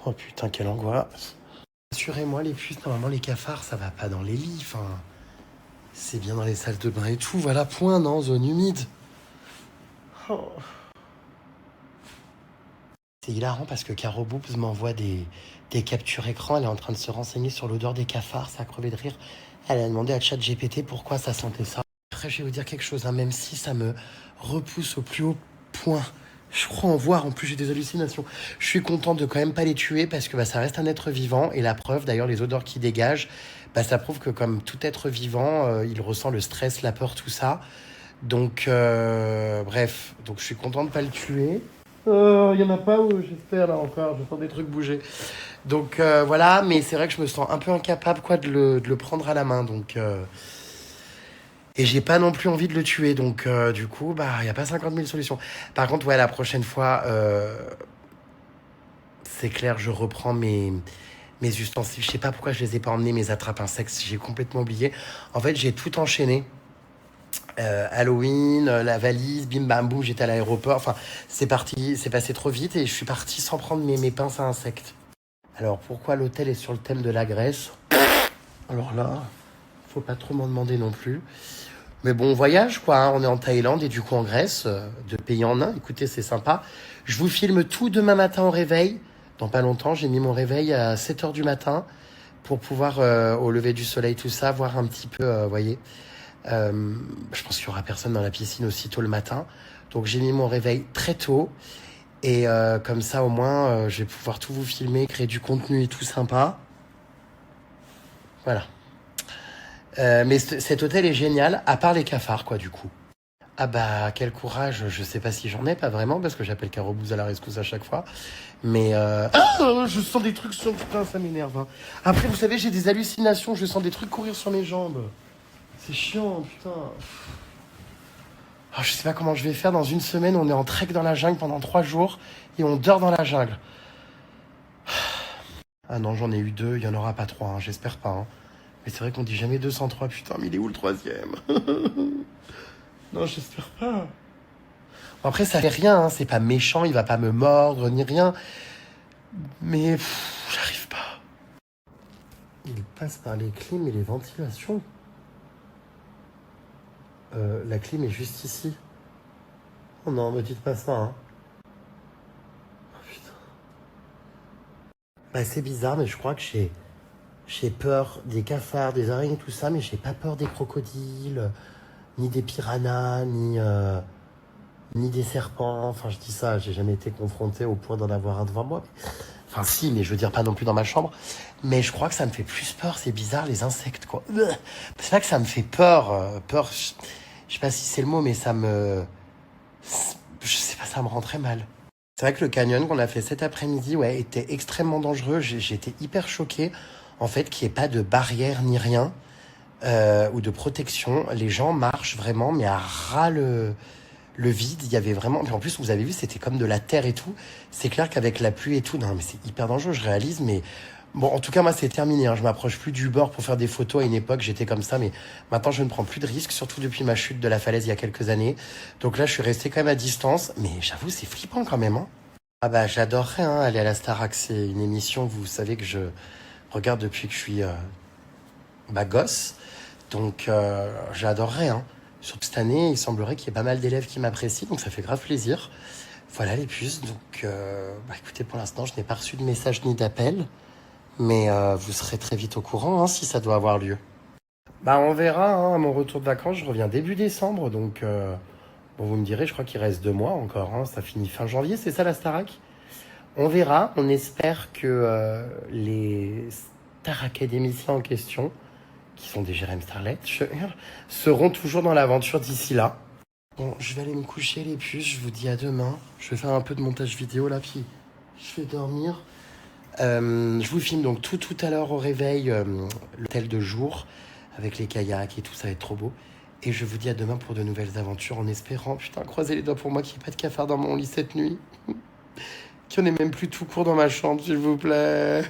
Oh putain, quelle angoisse. Rassurez-moi, les puces, normalement les cafards, ça va pas dans les lits. Enfin, c'est bien dans les salles de bain et tout. Voilà, point, non, zone humide. Oh. C'est hilarant parce que Caro Boobs m'envoie des captures écran. Elle est en train de se renseigner sur l'odeur des cafards. Ça a crevé de rire. Elle a demandé à ChatGPT pourquoi ça sentait ça. Après, je vais vous dire quelque chose, hein, même si ça me repousse au plus haut point. Je crois en voir, en plus j'ai des hallucinations. Je suis content de quand même pas les tuer parce que ça reste un être vivant. Et la preuve, d'ailleurs, les odeurs qu'il dégage, ça prouve que comme tout être vivant, il ressent le stress, la peur, tout ça. Donc, bref, donc je suis content de pas le tuer. Il y en a pas où j'espère là encore, je sens des trucs bouger. Donc voilà, mais c'est vrai que je me sens un peu incapable de le prendre à la main. Donc, et j'ai pas non plus envie de le tuer. Donc du coup, il n'y a pas 50 000 solutions. Par contre, ouais, la prochaine fois, c'est clair, je reprends mes ustensiles. Je sais pas pourquoi je les ai pas emmenés, mes attrape-insectes. J'ai complètement oublié. En fait, j'ai tout enchaîné. Halloween, la valise, bim bam boum, j'étais à l'aéroport. Enfin, c'est passé trop vite et je suis parti sans prendre mes pinces à insectes. Alors, pourquoi l'hôtel est sur le thème de la Grèce? Alors là, faut pas trop m'en demander non plus. Mais bon, on voyage quoi, hein. On est en Thaïlande et du coup en Grèce, de pays en un. Écoutez, c'est sympa. Je vous filme tout demain matin au réveil. Dans pas longtemps, j'ai mis mon réveil à 7h du matin pour pouvoir, au lever du soleil, tout ça, voir un petit peu, voyez. Je pense qu'il y aura personne dans la piscine aussitôt le matin. Donc j'ai mis mon réveil très tôt. Et comme ça, au moins, je vais pouvoir tout vous filmer, créer du contenu et tout sympa. Voilà. Mais cet hôtel est génial, à part les cafards, quoi, du coup. Ah quel courage. Je sais pas si j'en ai, pas vraiment, parce que j'appelle Caro Boobs à la rescousse à chaque fois. Mais je sens des trucs sur... Putain, ça m'énerve. Hein. Après, vous savez, j'ai des hallucinations. Je sens des trucs courir sur mes jambes. C'est chiant, putain. Oh, je sais pas comment je vais faire. Dans une semaine, on est en trek dans la jungle pendant 3 jours et on dort dans la jungle. Ah non, j'en ai eu 2. Il y en aura pas 3. Hein, j'espère pas. Hein. Mais c'est vrai qu'on dit jamais 203, putain, mais il est où le 3e? Non, j'espère pas. Bon, après, ça fait rien, hein, c'est pas méchant, il va pas me mordre, ni rien. Mais j'arrive pas. Il passe par les clims et les ventilations. La clim est juste ici. Oh non, me dites pas ça, hein. Oh putain. Bah, c'est bizarre, mais je crois que j'ai peur des cafards, des araignées, tout ça, mais j'ai pas peur des crocodiles, ni des piranhas, ni des serpents. Enfin, je dis ça, j'ai jamais été confronté au point d'en avoir un devant moi. Enfin, si, mais je veux dire pas non plus dans ma chambre. Mais je crois que ça me fait plus peur, c'est bizarre, les insectes, quoi. C'est pas que ça me fait peur. Peur, je sais pas si c'est le mot, mais ça me... Je sais pas, ça me rend très mal. C'est vrai que le canyon qu'on a fait cet après-midi, ouais, était extrêmement dangereux. J'étais hyper choqué, en fait, qu'il n'y ait pas de barrière ni rien, ou de protection. Les gens marchent vraiment, mais à ras le vide. Il y avait vraiment... En plus, vous avez vu, c'était comme de la terre et tout. C'est clair qu'avec la pluie et tout, non, mais c'est hyper dangereux, je réalise, mais... Bon, en tout cas, moi, c'est terminé, hein. Je m'approche plus du bord pour faire des photos. À une époque, j'étais comme ça, mais maintenant, je ne prends plus de risques, surtout depuis ma chute de la falaise il y a quelques années. Donc là, je suis resté quand même à distance, mais j'avoue, c'est flippant quand même, hein. Ah bah, j'adorerais, hein, aller à la Starac. C'est une émission, vous savez, que je regarde depuis que je suis gosse. Donc, j'adorerais, hein. Surtout cette année, il semblerait qu'il y ait pas mal d'élèves qui m'apprécient, donc ça fait grave plaisir. Voilà les puces. Donc, écoutez, pour l'instant, je n'ai pas reçu de message ni d'appel. Mais vous serez très vite au courant, hein, si ça doit avoir lieu. Bah, on verra, hein, à mon retour de vacances, je reviens début décembre, donc bon, vous me direz, je crois qu'il reste 2 mois encore, hein, ça finit fin janvier, c'est ça la Starac? On verra, on espère que les Star académiciens en question, qui sont des Jérém Starlet, seront toujours dans l'aventure d'ici là. Bon, je vais aller me coucher les puces, je vous dis à demain. Je vais faire un peu de montage vidéo là, puis je vais dormir. Je vous filme donc tout à l'heure au réveil l'hôtel de jour avec les kayaks et tout, ça va être trop beau. Et je vous dis à demain pour de nouvelles aventures en espérant, putain, croisez les doigts pour moi qu'il n'y ait pas de cafard dans mon lit cette nuit. Qu'il n'y en ait même plus tout court dans ma chambre, s'il vous plaît.